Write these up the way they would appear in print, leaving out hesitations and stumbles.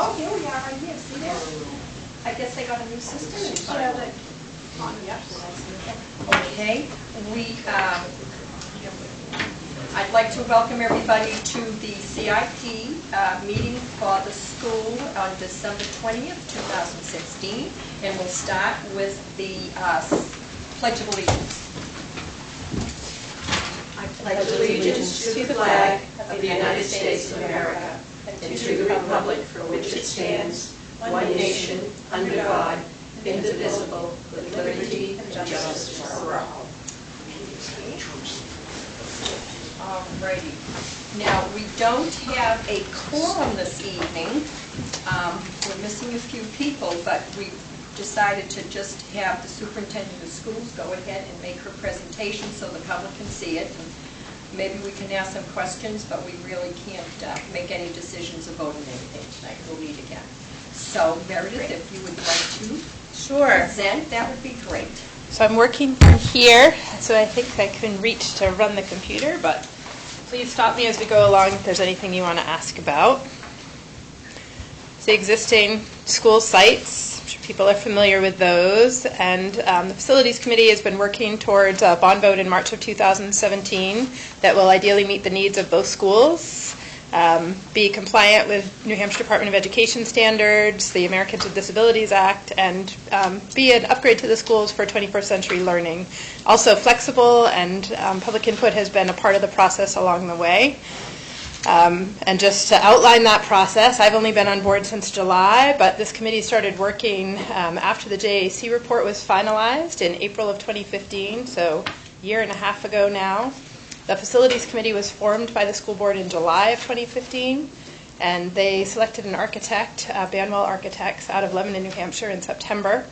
Oh, here we are, right here, see there? I guess they got a new system installed. Okay, I'd like to welcome everybody to the CIP meeting for the school on December 20th, 2016, and we'll start with the Pledge of Allegiance. I pledge allegiance to the flag of the United States of America and to the republic for which it stands, one nation, under God, indivisible, with liberty and justice for all. Alrighty. Now, we don't have a quorum this evening. We're missing a few people, but we decided to just have the superintendent of schools go ahead and make her presentation so the public can see it. And maybe we can ask some questions, but we really can't make any decisions or vote on anything tonight. We'll meet again. So, Meredith, if you would like to present, that would be great. So I'm working from here, so I think I can reach to run the computer, but please stop me as we go along if there's anything you want to ask about. The existing school sites, I'm sure people are familiar with those, and the Facilities Committee has been working towards a bond vote in March of 2017 that will ideally meet the needs of both schools, be compliant with New Hampshire Department of Education standards, the Americans with Disabilities Act, and be an upgrade to the schools for 21st century learning. Also flexible, and public input has been a part of the process along the way. And just to outline that process, I've only been on board since July, but this committee started working after the JAC report was finalized in April of 2015, so a year and a half ago now. The Facilities Committee was formed by the school board in July of 2015, and they selected an architect, Banwell Architects, out of Lebanon, New Hampshire in September.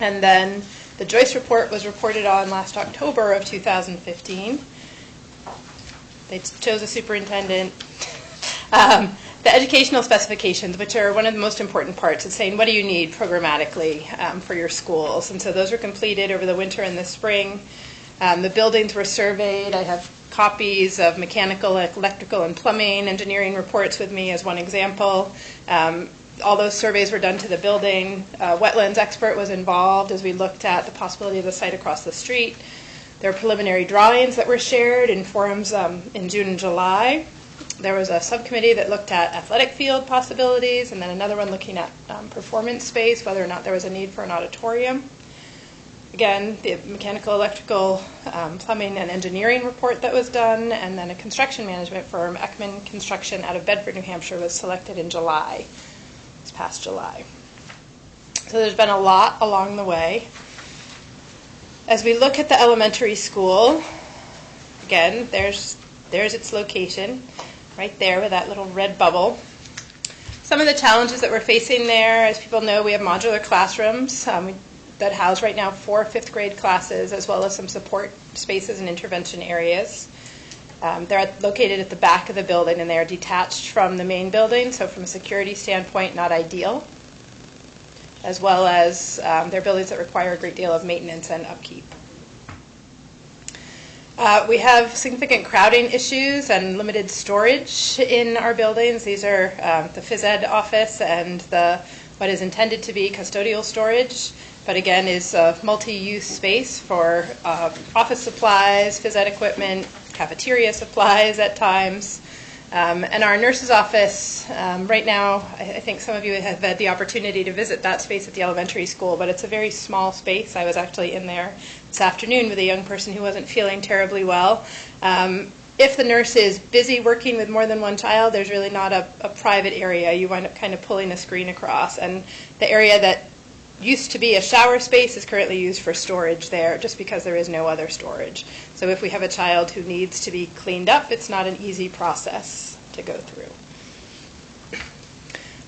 And then the Joyce report was reported on last October of 2015. They chose a superintendent. The educational specifications, which are one of the most important parts, is saying what do you need programmatically for your schools. And so those were completed over the winter and the spring. The buildings were surveyed. I have copies of mechanical, electrical, and plumbing engineering reports with me as one example. All those surveys were done to the building. A wetlands expert was involved as we looked at the possibility of the site across the street. There were preliminary drawings that were shared in forums in June and July. There was a subcommittee that looked at athletic field possibilities, and then another one looking at performance space, whether or not there was a need for an auditorium. Again, the mechanical, electrical, plumbing, and engineering report that was done, and then a construction management firm, Ekman Construction, out of Bedford, New Hampshire, was selected in July, this past July. So there's been a lot along the way. As we look at the elementary school, again, there's its location, right there with that little red bubble. Some of the challenges that we're facing there, as people know, we have modular classrooms that house right now 4 fifth grade classes, as well as some support spaces and intervention areas. They're located at the back of the building, and they are detached from the main building, so from a security standpoint, not ideal, as well as they're buildings that require a great deal of maintenance and upkeep. We have significant crowding issues and limited storage in our buildings. These are the phys ed office and what is intended to be custodial storage, but again is a multi-use space for office supplies, phys ed equipment, cafeteria supplies at times. And our nurse's office, right now, I think some of you have had the opportunity to visit that space at the elementary school, but it's a very small space. I was actually in there this afternoon with a young person who wasn't feeling terribly well. If the nurse is busy working with more than one child, there's really not a private area. You wind up kind of pulling a screen across. And the area that used to be a shower space is currently used for storage there just because there is no other storage. So if we have a child who needs to be cleaned up, it's not an easy process to go through.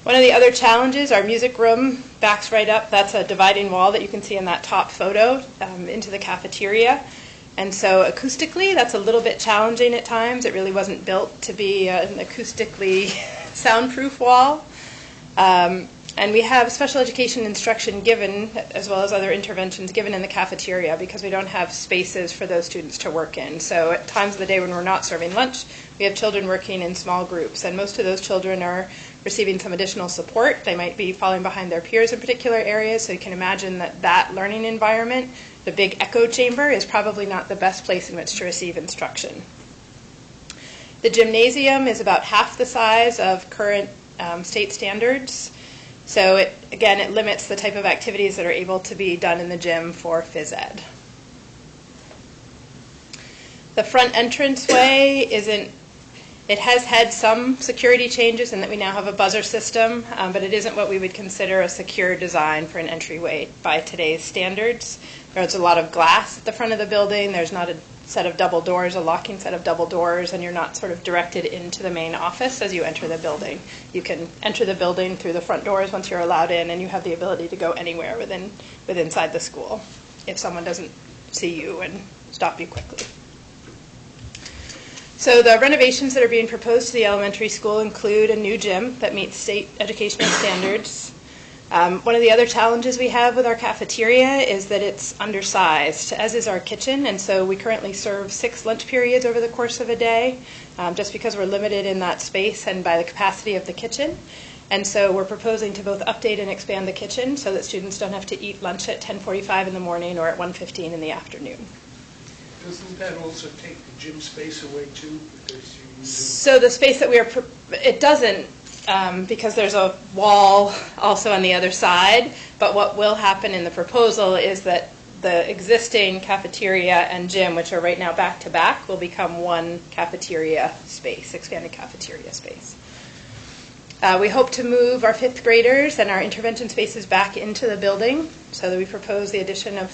One of the other challenges, our music room backs right up. That's a dividing wall that you can see in that top photo into the cafeteria. And so acoustically, that's a little bit challenging at times. It really wasn't built to be an acoustically soundproof wall. And we have special education instruction given, as well as other interventions given in the cafeteria because we don't have spaces for those students to work in. So at times of the day when we're not serving lunch, we have children working in small groups. And most of those children are receiving some additional support. They might be falling behind their peers in particular areas, so you can imagine that learning environment, the big echo chamber, is probably not the best place in which to receive instruction. The gymnasium is about half the size of current state standards, so it limits the type of activities that are able to be done in the gym for phys ed. The front entranceway it has had some security changes in that we now have a buzzer system, but it isn't what we would consider a secure design for an entryway by today's standards. There's a lot of glass at the front of the building. There's not a set of double doors, a locking set of double doors, and you're not sort of directed into the main office as you enter the building. You can enter the building through the front doors once you're allowed in, and you have the ability to go anywhere within inside the school if someone doesn't see you and stop you quickly. So the renovations that are being proposed to the elementary school include a new gym that meets state educational standards. One of the other challenges we have with our cafeteria is that it's undersized, as is our kitchen, and so we currently serve 6 lunch periods over the course of a day, just because we're limited in that space and by the capacity of the kitchen. And so we're proposing to both update and expand the kitchen so that students don't have to eat lunch at 10:45 in the morning or at 1:15 in the afternoon. Doesn't that also take the gym space away too? Because so the space that it doesn't, because there's a wall also on the other side, but what will happen in the proposal is that the existing cafeteria and gym, which are right now back to back, will become one cafeteria space, expanded cafeteria space. We hope to move our 5th graders and our intervention spaces back into the building, so that we propose the addition of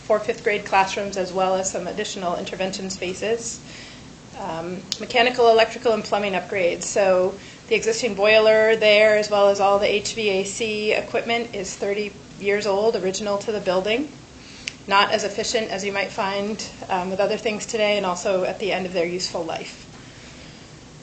4 5th grade classrooms as well as some additional intervention spaces. Mechanical, electrical, and plumbing upgrades. So the existing boiler there, as well as all the HVAC equipment, is 30 years old, original to the building. Not as efficient as you might find with other things today, and also at the end of their useful life.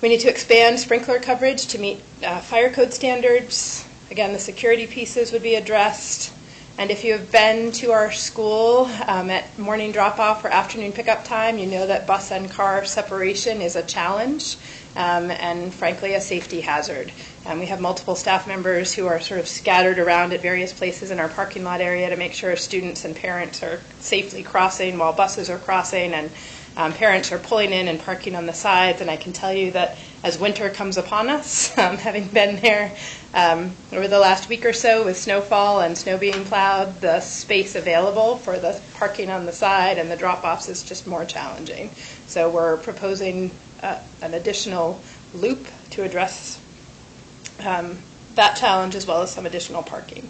We need to expand sprinkler coverage to meet fire code standards. Again, the security pieces would be addressed. And if you have been to our school at morning drop-off or afternoon pickup time, you know that bus and car separation is a challenge and, frankly, a safety hazard. We have multiple staff members who are sort of scattered around at various places in our parking lot area to make sure students and parents are safely crossing while buses are crossing, and parents are pulling in and parking on the sides. And I can tell you that as winter comes upon us, having been there over the last week or so with snowfall and snow being plowed, the space available for the parking on the side and the drop-offs is just more challenging. So we're proposing an additional loop to address that challenge, as well as some additional parking.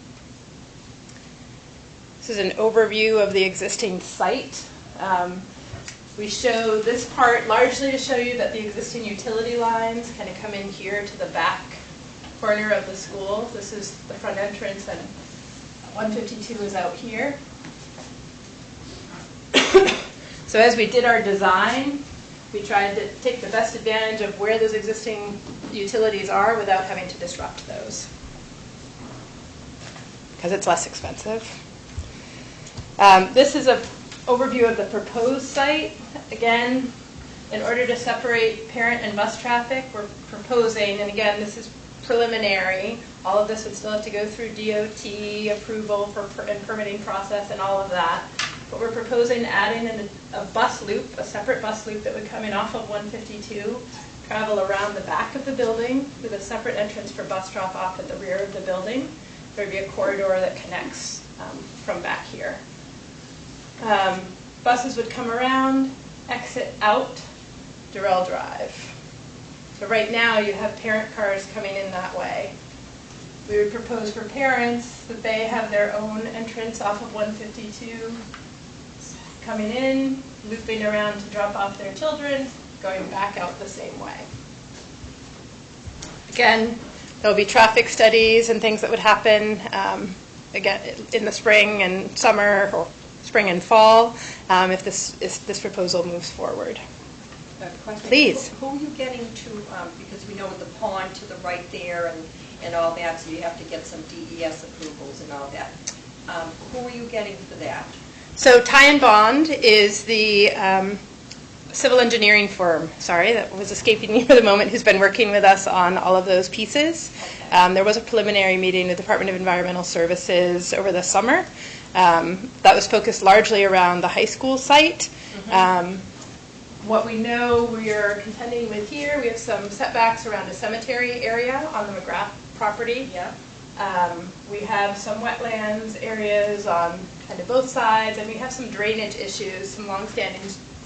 This is an overview of the existing site. We show this part largely to show you that the existing utility lines kind of come in here to the back corner of the school. This is the front entrance, and 152 is out here. So as we did our design, we tried to take the best advantage of where those existing utilities are without having to disrupt those, because it's less expensive. This is an overview of the proposed site. Again, in order to separate parent and bus traffic, we're proposing, and again, this is preliminary, all of this would still have to go through DOT approval and permitting process and all of that. But we're proposing adding a bus loop, a separate bus loop that would come in off of 152, travel around the back of the building with a separate entrance for bus drop-off at the rear of the building. There would be a corridor that connects from back here. Buses would come around, exit out Durrell Drive. So right now you have parent cars coming in that way. We would propose for parents that they have their own entrance off of 152, coming in, looping around to drop off their children, going back out the same way. Again, there'll be traffic studies and things that would happen again in the spring and summer, or spring and fall, if this proposal moves forward. Question. Please. Who are you getting to, because we know with the pond to the right there and all that, so you have to get some DES approvals and all that. Who are you getting for that? So Tie and Bond is the civil engineering firm, sorry, that was escaping me for the moment, who's been working with us on all of those pieces. There was a preliminary meeting with the Department of Environmental Services over the summer. That was focused largely around the high school site. What we know we are contending with here, we have some setbacks around a cemetery area on the McGrath property. Yeah. We have some wetlands areas on kind of both sides, and we have some drainage issues, some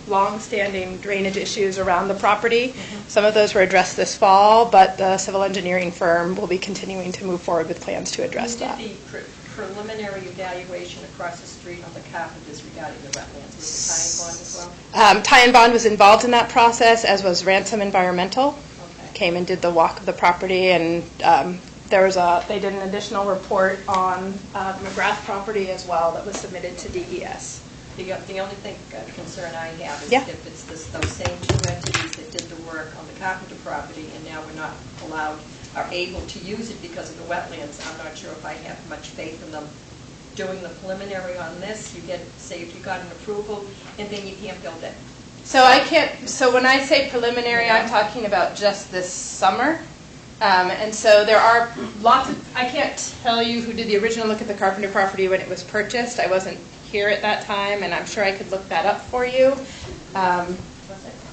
long-standing drainage issues around the property. Some of those were addressed this fall, but the civil engineering firm will be continuing to move forward with plans to address that. Who did the preliminary evaluation across the street on the Carpenters regarding the wetlands? Was it Ty and Bond as well? Ty and Bond was involved in that process, as was Ransom Environmental. Okay. Came and did the walk of the property, and they did an additional report on McGrath property as well that was submitted to DES. The only concern I have is Yeah. if it's those same two entities that did the work on the Carpenter property, and now we're not are able to use it because of the wetlands. I'm not sure if I have much faith in them doing the preliminary on this. Say if you got an approval, and then you can't build it. So when I say preliminary, I'm talking about just this summer. And so there are lots of, I can't tell you who did the original look at the Carpenter property when it was purchased. I wasn't here at that time, and I'm sure I could look that up for you.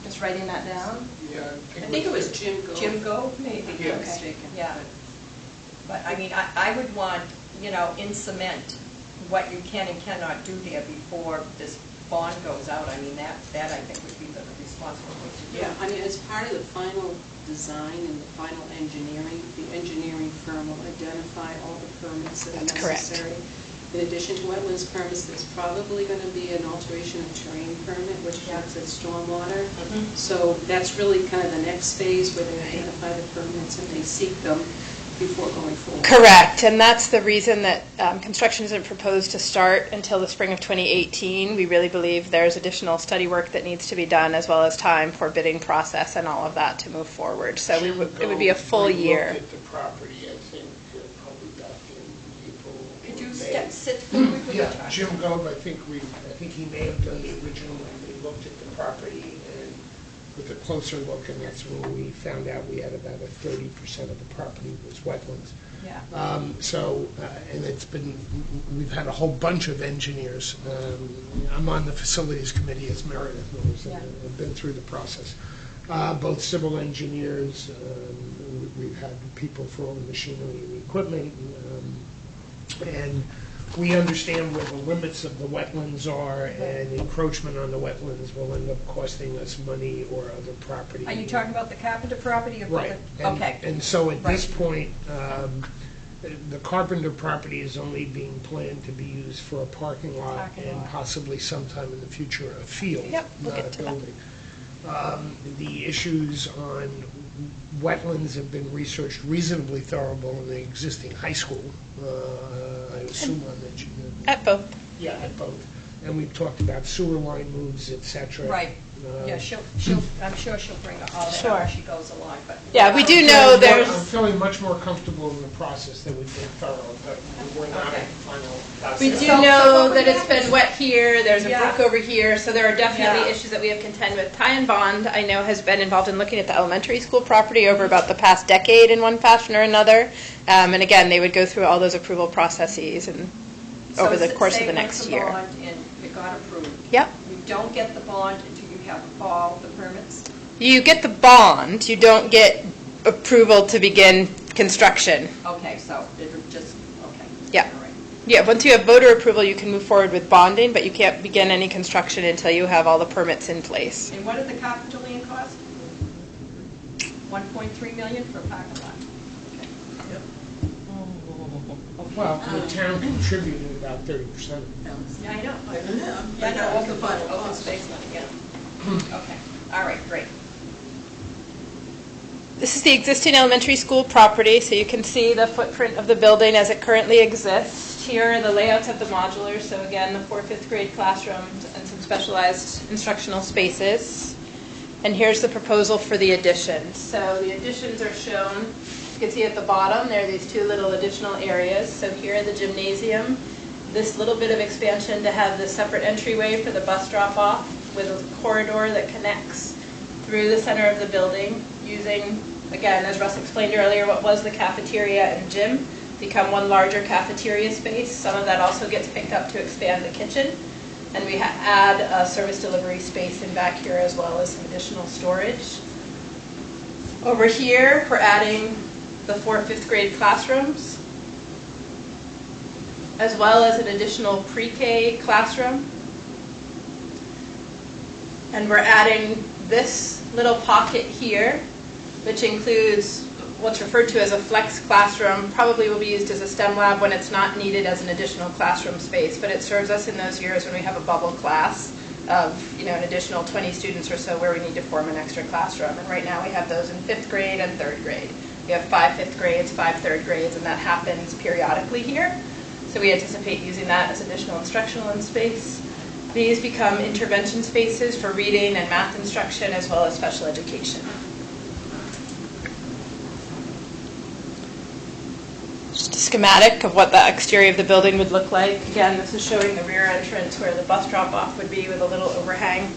Just writing that down. Yeah, I think it was Jim Gove. Jim Gove, maybe? Yeah. I'm mistaken. Yeah. But, I mean, I would want, in cement, what you can and cannot do there before this bond goes out. I mean, that I think would be the responsible thing to do. Yeah, I mean, as part of the final design and the final engineering, the engineering firm will identify all the permits that are That's correct. necessary. In addition to wetlands permits, there's probably going to be an alteration of terrain permit, which looks at stormwater. So that's really kind of the next phase where they identify the permits and they seek them before going forward. Correct, and that's the reason that construction isn't proposed to start until the spring of 2018. We really believe there's additional study work that needs to be done, as well as time for bidding process and all of that to move forward. So it would be a full year. Looked at the property, I think, probably back in April. Could you May. sit forward with your Yeah, Jim Gove, I think he may have done the original, and we looked at the property, and with a closer look, and that's when we found out we had about a 30% of the property was wetlands. Yeah. And we've had a whole bunch of engineers. I'm on the facilities committee as Meredith knows, and I've been through the process. Both civil engineers, we've had people for all the machinery and equipment, and we understand where the limits of the wetlands are, and encroachment on the wetlands will end up costing us money or other property. Are you talking about the Carpenter property? Or Right. Okay. And so at this Right. point, the Carpenter property is only being planned to be used for a parking lot Parking and lot. possibly sometime in the future a field, Yep, we'll not get a to that. building. The issues on wetlands have been researched reasonably thoroughly in the existing high school. I assume on the... At both. Yeah, at both. And we've talked about sewer line moves, et cetera. Right. Yeah, I'm sure she'll bring all that Sure. up as she goes along, but. Yeah, we do know I'm there's, feeling much more comfortable in the process that we've been thorough, but we're not Okay. in final process. we do So know what that we it's have been is- wet here, there's a Yeah. brook over here, so there are definitely Yeah. issues that we have contend with. Ty and Bond, I know, has been involved in looking at the elementary school property over about the past decade in one fashion or another. And again, they would go through all those approval processes and So over the course of say the once next the year. bond and it got approved. Yep. You don't get the bond until you have all the permits? You get the bond, you don't get approval to begin construction. Okay, so it'll just, okay. Yeah. All right. Yeah, once you have voter approval, you can move forward with bonding, but you can't begin any construction until you have all the permits in place. And what did the Carpenter land cost? 1.3 million for a parking lot. Well, the town contributed about 30%. Yeah, I know. Yeah, I know, open space money, yeah. Okay, all right, great. This is the existing elementary school property, so you can see the footprint of the building as it currently exists. Here are the layouts of the modulars, so again, the 4th, 5th grade classrooms and some specialized instructional spaces. And here's the proposal for the additions. So the additions are shown, you can see at the bottom, there are these two little additional areas. So here the gymnasium, this little bit of expansion to have the separate entryway for the bus drop-off, with a corridor that connects through the center of the building using, again, as Russ explained earlier, what was the cafeteria and gym, become one larger cafeteria space. Some of that also gets picked up to expand the kitchen. And we add a service delivery space in back here as well as some additional storage. Over here, we're adding the 4th, 5th grade classrooms, as well as an additional pre-K classroom. And we're adding this little pocket here, which includes what's referred to as a flex classroom. Probably will be used as a STEM lab when it's not needed as an additional classroom space, but it serves us in those years when we have a bubble class of an additional 20 students or so where we need to form an extra classroom. And right now we have those in 5th grade and 3rd grade. We have 5 5th grades, 5 3rd grades, and that happens periodically here. So we anticipate using that as additional instructional space. These become intervention spaces for reading and math instruction as well as special education. Just a schematic of what the exterior of the building would look like. Again, this is showing the rear entrance where the bus drop-off would be with a little overhang.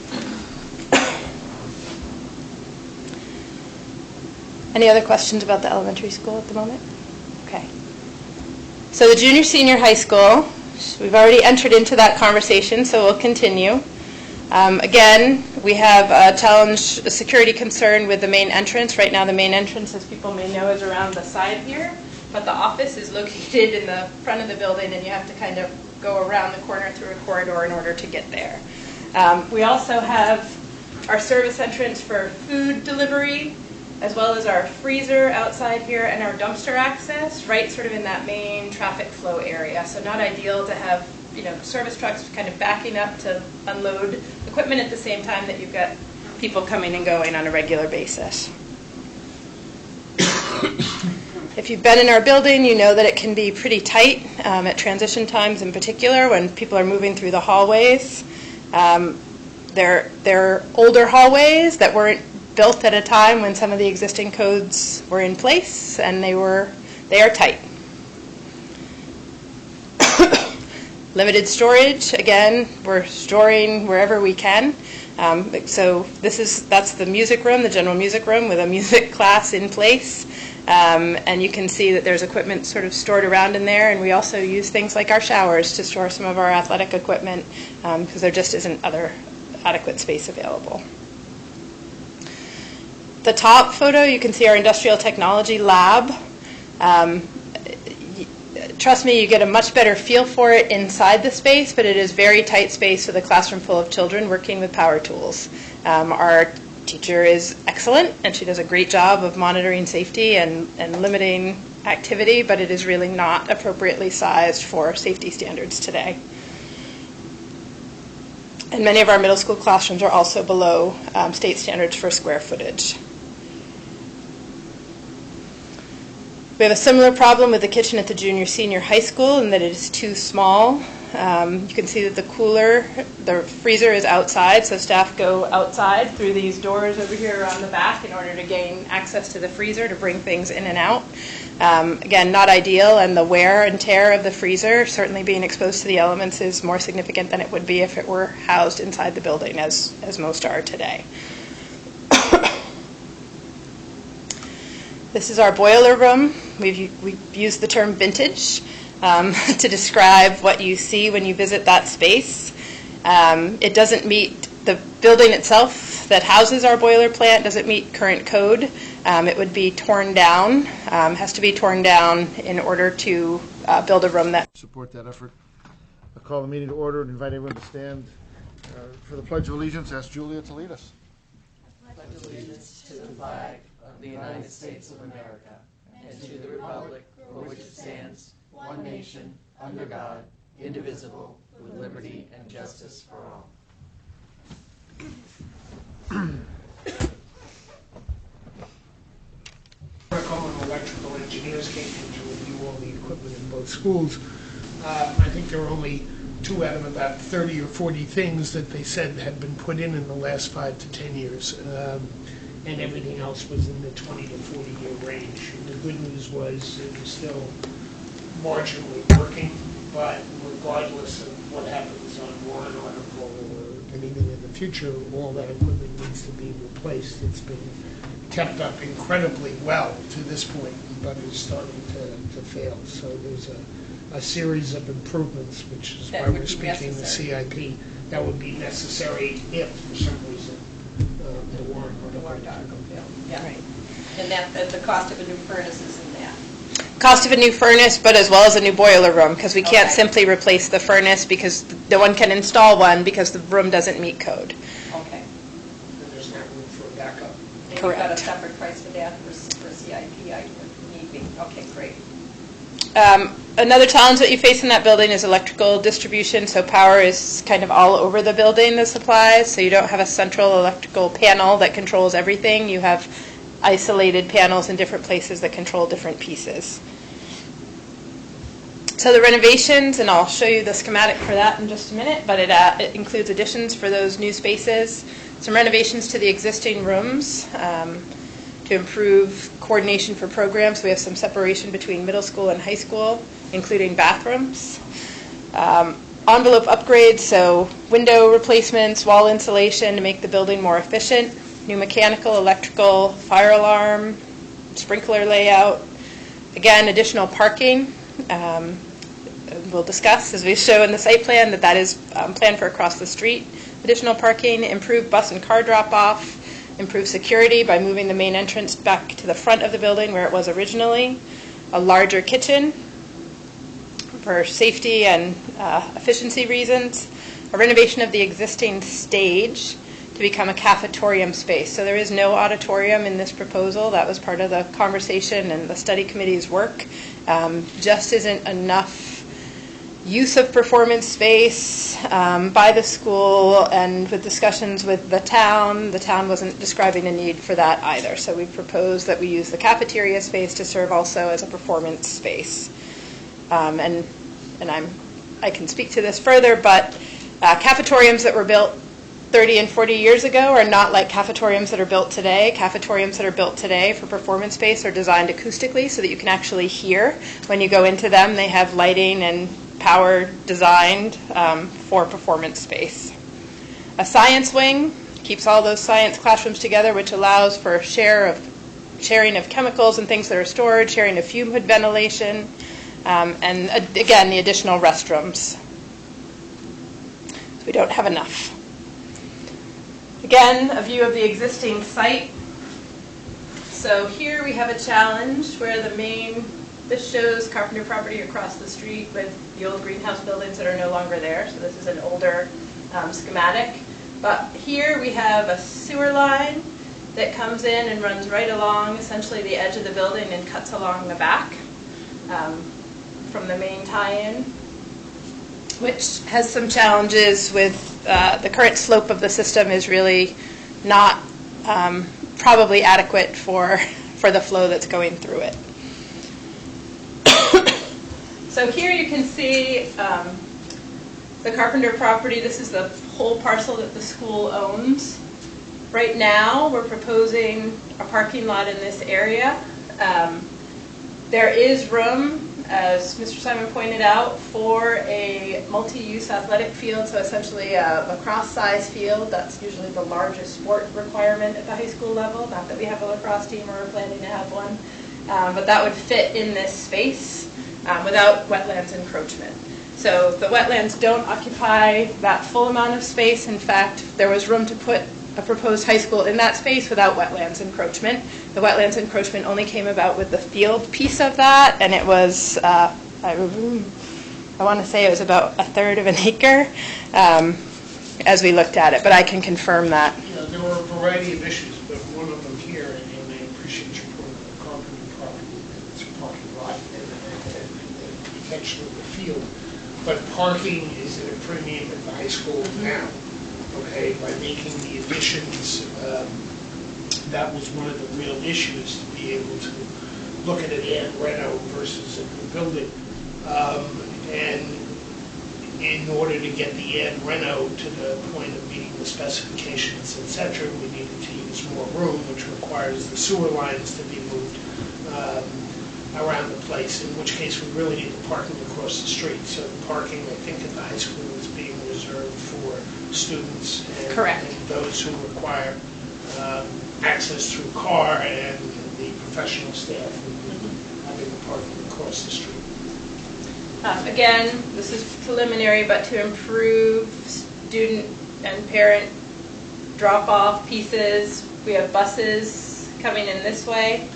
Any other questions about the elementary school at the moment? Okay. So the junior, senior high school, we've already entered into that conversation, so we'll continue. Again, we have a challenge, a security concern with the main entrance. Right now the main entrance, as people may know, is around the side here. But the office is located in the front of the building, and you have to kind of go around the corner through a corridor in order to get there. We also have our service entrance for food delivery, as well as our freezer outside here and our dumpster access, right sort of in that main traffic flow area. So not ideal to have service trucks kind of backing up to unload equipment at the same time that you've got people coming and going on a regular basis. If you've been in our building, you know that it can be pretty tight at transition times in particular when people are moving through the hallways. They're older hallways that weren't built at a time when some of the existing codes were in place, and they are tight. Limited storage, again, we're storing wherever we can. So that's the music room, the general music room with a music class in place. And you can see that there's equipment sort of stored around in there, and we also use things like our showers to store some of our athletic equipment because there just isn't other adequate space available. The top photo, you can see our industrial technology lab. Trust me, you get a much better feel for it inside the space, but it is very tight space with a classroom full of children working with power tools. Our teacher is excellent, and she does a great job of monitoring safety and limiting activity, but it is really not appropriately sized for safety standards today. And many of our middle school classrooms are also below state standards for square footage. We have a similar problem with the kitchen at the junior, senior high school in that it is too small. You can see that the freezer is outside, so staff go outside through these doors over here around the back in order to gain access to the freezer to bring things in and out. Again, not ideal, and the wear and tear of the freezer, certainly being exposed to the elements, is more significant than it would be if it were housed inside the building, as most are today. This is our boiler room. We've used the term vintage to describe what you see when you visit that space. It doesn't meet the building itself that houses our boiler plant, doesn't meet current code. It would be torn down, has to be torn down in order to build a room that support that effort. I call the meeting to order and invite everyone to stand for the Pledge of Allegiance. Ask Julia to lead us. I pledge allegiance to the flag of the United States of America and to the republic for which it stands, one nation, under God, indivisible, with liberty and justice for all. When electrical engineers came in to review all the equipment in both schools, I think there were only 2 out of about 30 or 40 things that they said had been put in the last 5 to 10 years. And everything else was in the 20 to 40 year range. And the good news was it was still marginally working, but regardless of what happens on warrant article or and even in the future, all that equipment needs to be replaced. It's been kept up incredibly well to this point, but is starting to fail. So there's a series of improvements, which is That why would we're be speaking the CIP, that would be necessary if, for some reason, the warrant article failed. Yeah. Right. And that, the cost of a new furnace is in that. Cost of a new furnace, but as well as a new boiler room, because we can't Okay. simply replace the furnace because no one can install one because the room doesn't meet code. Okay. And there's not room for a backup. And you've got a Correct. separate price for that for CIP, I would need be. Okay, great. Another challenge that you face in that building is electrical distribution, so power is kind of all over the building, the supplies, so you don't have a central electrical panel that controls everything. You have isolated panels in different places that control different pieces. So the renovations, and I'll show you the schematic for that in just a minute, but it includes additions for those new spaces, some renovations to the existing rooms, to improve coordination for programs. We have some separation between middle school and high school, including bathrooms. Envelope upgrades, so window replacements, wall insulation to make the building more efficient, new mechanical, electrical, fire alarm, sprinkler layout. Again, additional parking. We'll discuss, as we show in the site plan, that is planned for across the street. Additional parking, improved bus and car drop-off, improve security by moving the main entrance back to the front of the building where it was originally, a larger kitchen for safety and efficiency reasons, a renovation of the existing stage to become a cafetorium space. So there is no auditorium in this proposal. That was part of the conversation and the study committee's work. Just isn't enough use of performance space by the school, and with discussions with the town wasn't describing a need for that either. So we proposed that we use the cafeteria space to serve also as a performance space. And I can speak to this further, but cafetoriums that were built 30 and 40 years ago are not like cafetoriums that are built today. Cafetoriums that are built today for performance space are designed acoustically so that you can actually hear when you go into them. They have lighting and power designed for performance space. A science wing keeps all those science classrooms together, which allows for sharing of chemicals and things that are stored, sharing of fume hood ventilation, and again, the additional restrooms. So we don't have enough. Again, a view of the existing site. So here we have a challenge where this shows Carpenter property across the street with the old greenhouse buildings that are no longer there. So this is an older schematic. But here we have a sewer line that comes in and runs right along essentially the edge of the building and cuts along the back from the main tie-in, which has some challenges with the current slope of the system is really not probably adequate for the flow that's going through it. So here you can see the Carpenter property. This is the whole parcel that the school owns. Right now, we're proposing a parking lot in this area. There is room, as Mr. Simon pointed out, for a multi-use athletic field, so essentially a lacrosse-size field. That's usually the largest sport requirement at the high school level. Not that we have a lacrosse team or are planning to have one, but that would fit in this space without wetlands encroachment. So the wetlands don't occupy that full amount of space. In fact, there was room to put a proposed high school in that space without wetlands encroachment. The wetlands encroachment only came about with the field piece of that, and it was, I want to say it was about 1/3 of an acre as we looked at it, but I can confirm that. Yeah, there were a variety of issues, but one of them here, and I appreciate your point on the Carpenter property, it's a parking lot and the protection of the field, but parking is at a premium at the high school now. Okay, by making the additions, that was one of the real issues, to be able to look at an ad reno versus a new building. And in order to get the ad reno to the point of meeting the specifications, et cetera, we needed to use more room, which requires the sewer lines to be moved. around the place, in which case we really need the parking across the street. So the parking, I think, at the high school is being reserved for students and Correct. and those who require access through car, and the professional staff would be having the parking across the street. Again, this is preliminary, but to improve student and parent drop-off pieces, we have buses coming in this way,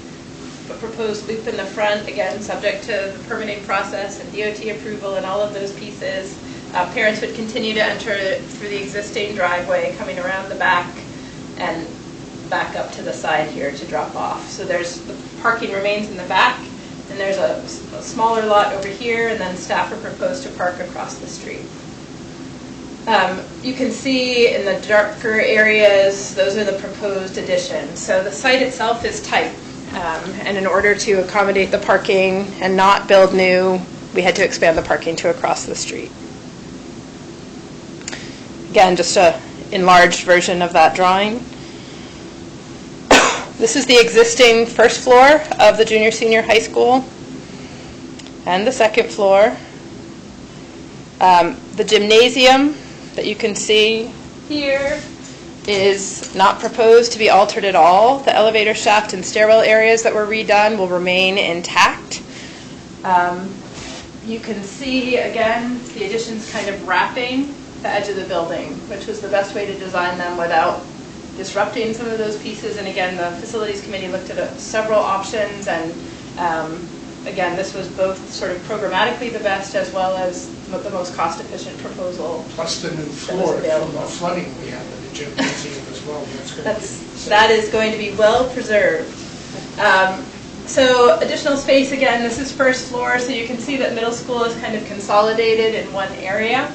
a proposed loop in the front, again, subject to the permitting process and DOT approval and all of those pieces. Parents would continue to enter through the existing driveway, coming around the back and back up to the side here to drop off. So there's, the parking remains in the back, and there's a smaller lot over here, and then staff are proposed to park across the street. You can see in the darker areas, those are the proposed additions. So the site itself is tight, and in order to accommodate the parking and not build new, we had to expand the parking to across the street. Again, just an enlarged version of that drawing. This is the existing first floor of the junior-senior high school and the second floor. The gymnasium that you can see here is not proposed to be altered at all. The elevator shaft and stairwell areas that were redone will remain intact. You can see, again, the additions kind of wrapping the edge of the building, which was the best way to design them without disrupting some of those pieces. And again, the facilities committee looked at several options, and again, this was both sort of programmatically the best as well as the most cost-efficient proposal. Plus the new floor from the flooding we have in the gymnasium as well. That is going to be well preserved. So additional space, again, this is first floor, so you can see that middle school is kind of consolidated in one area.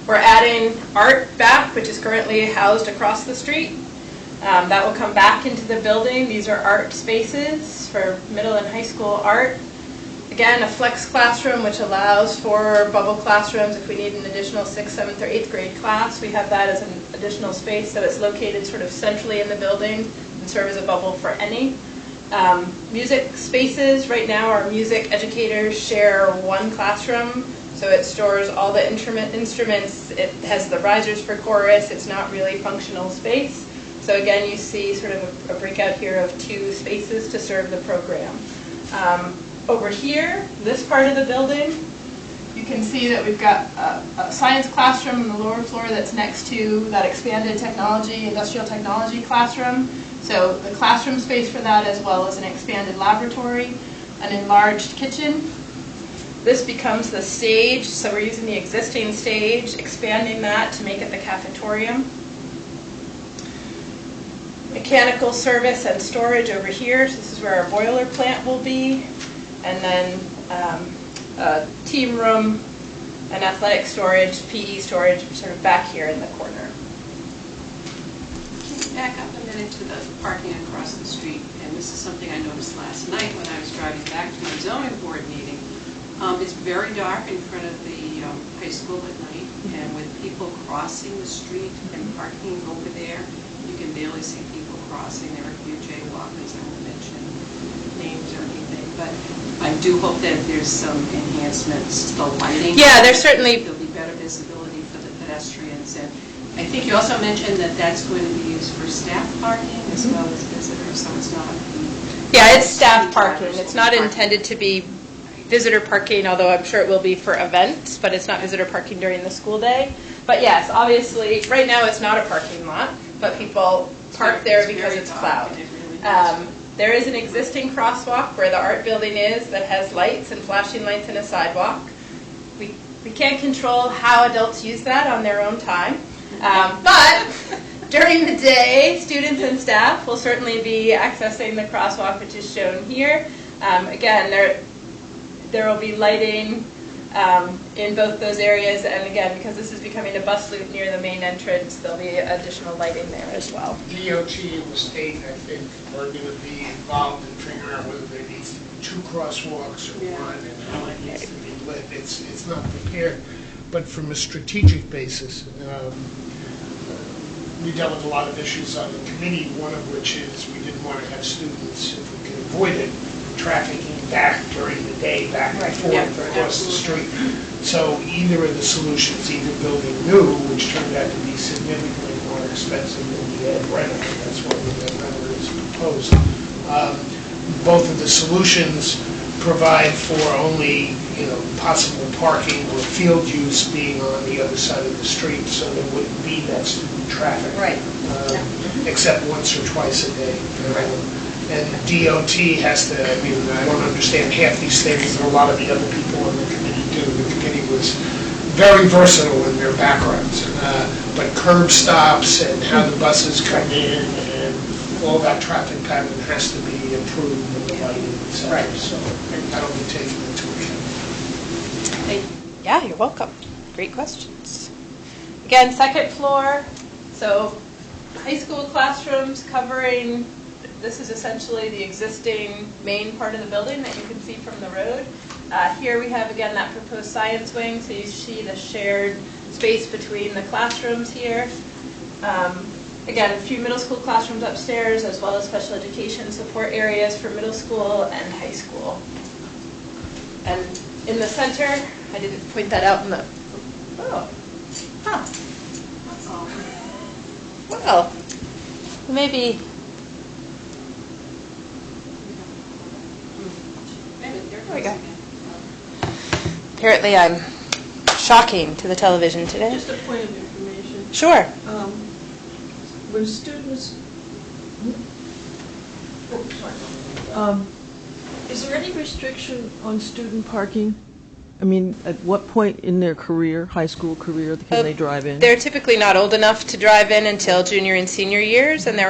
We're adding art back, which is currently housed across the street. That will come back into the building. These are art spaces for middle and high school art. Again, a flex classroom, which allows for bubble classrooms if we need an additional 6th, 7th, or 8th grade class. We have that as an additional space, so it's located sort of centrally in the building and serve as a bubble for any. Music spaces, right now our music educators share one classroom. So it stores all the instruments, it has the risers for chorus, it's not really functional space. So again, you see sort of a breakout here of 2 spaces to serve the program. Over here, this part of the building, you can see that we've got a science classroom on the lower floor that's next to that expanded technology, industrial technology classroom. So the classroom space for that, as well as an expanded laboratory, an enlarged kitchen. This becomes the stage, so we're using the existing stage, expanding that to make it the cafetorium. Mechanical service and storage over here, so this is where our boiler plant will be. And then a team room and athletic storage, PE storage, sort of back here in the corner. Back up a minute to the parking across the street, and this is something I noticed last night when I was driving back to my zoning board meeting. It's very dark in front of the high school at night, and with people crossing the street and parking over there, you can barely see people crossing. There are a few jaywalkers, I won't mention names or anything, but I do hope that there's some enhancements to the lighting. Yeah, there's certainly... There'll be better visibility for the pedestrians, and I think you also mentioned that that's going to be used for staff parking as well as visitors, so it's not... Yeah, it's staff parking. It's not intended to be visitor parking, although I'm sure it will be for events, but it's not visitor parking during the school day. But yes, obviously, right now it's not a parking lot, but people park there because it's cloud. There is an existing crosswalk where the art building is that has lights and flashing lights and a sidewalk. We can't control how adults use that on their own time, but during the day, students and staff will certainly be accessing the crosswalk, which is shown here. Again, there will be lighting in both those areas, and again, because this is becoming a bus loop near the main entrance, there'll be additional lighting there as well. DOT and the state, I think, are going to be involved in figuring out whether there needs to be 2 crosswalks or one, and how it needs to be lit. It's not prepared, but from a strategic basis, we dealt with a lot of issues on the committee, one of which is we didn't want to have students, if we could avoid it, trafficking back during the day, back and forth across the street. So either of the solutions, either building new, which turned out to be significantly more expensive than the ad rental, that's why the ad rental is proposed. Both of the solutions provide for only, possible parking or field use being on the other side of the street, so there wouldn't be that student traffic. Right. Except once or twice a day. And DOT has to, I don't understand half these things, and a lot of the other people on the committee do. The committee was very versatile in their backgrounds. But curb stops and how the buses come in and all that traffic pattern has to be improved with the lighting, et cetera. Right. So that'll be taken into account. Thank you. Yeah, you're welcome. Great questions. Again, second floor, so high school classrooms covering, this is essentially the existing main part of the building that you can see from the road. Here we have, again, that proposed science wing, so you see the shared space between the classrooms here. Again, a few middle school classrooms upstairs, as well as special education support areas for middle school and high school. And in the center, I didn't point that out in the, That's all. well, maybe, there we go. Apparently I'm shocking to the television today. Just a point of information. Sure. When students, is there any restriction on student parking? I mean, at what point in their career, high school career, can they drive in? They're typically not old enough to drive in until junior and senior years, and they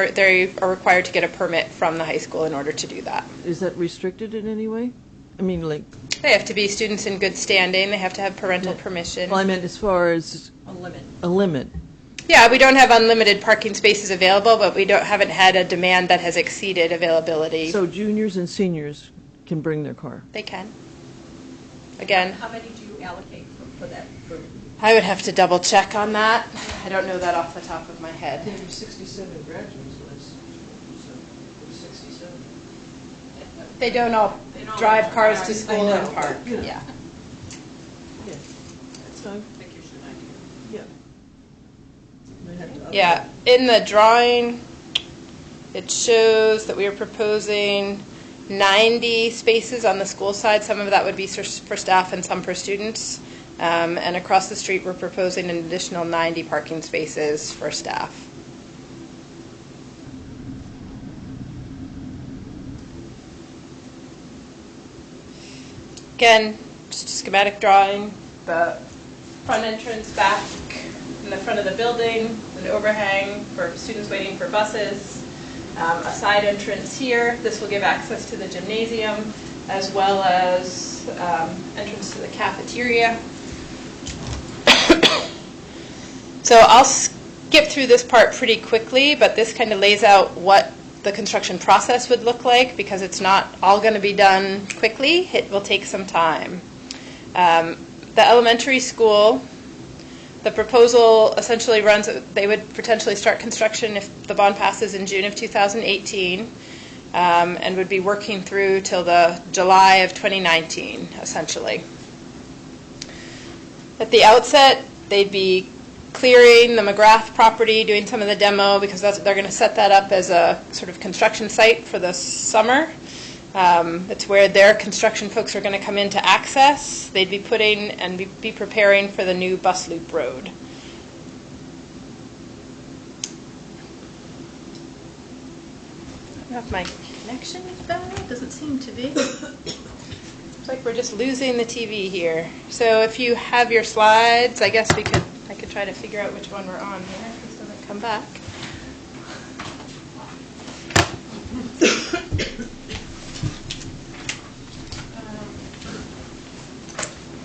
are required to get a permit from the high school in order to do that. Is that restricted in any way? I mean, like, They have to be students in good standing. They have to have parental permission. well, I meant as far as A limit. a limit. Yeah, we don't have unlimited parking spaces available, but we haven't had a demand that has exceeded availability. So juniors and seniors can bring their car. They can. Again, How many do you allocate for that group? I would have to double check on that. I don't know that off the top of my head. There were 67 graduates last, so 67. They don't all drive cars to school I and know, park. but, you know. Yeah. Yeah. So, That gives you an idea. yeah. Might have to update. Yeah, in the drawing, it shows that we are proposing 90 spaces on the school side. Some of that would be for staff and some for students. And across the street, we're proposing an additional 90 parking spaces for staff. Again, just a schematic drawing, the front entrance back in the front of the building, an overhang for students waiting for buses, a side entrance here. This will give access to the gymnasium as well as entrance to the cafeteria. So I'll skip through this part pretty quickly, but this kind of lays out what the construction process would look like, because it's not all going to be done quickly. It will take some time. The elementary school, the proposal essentially runs, they would potentially start construction if the bond passes in June of 2018, and would be working through till the July of 2019, essentially. At the outset, they'd be clearing the McGrath property, doing some of the demo, because they're going to set that up as a sort of construction site for the summer. It's where their construction folks are going to come in to access. They'd be putting and be preparing for the new bus loop road. I don't know if my connection is bad. Doesn't seem to be. Looks like we're just losing the TV here. So if you have your slides, I guess I could try to figure out which one we're on here. This doesn't come back.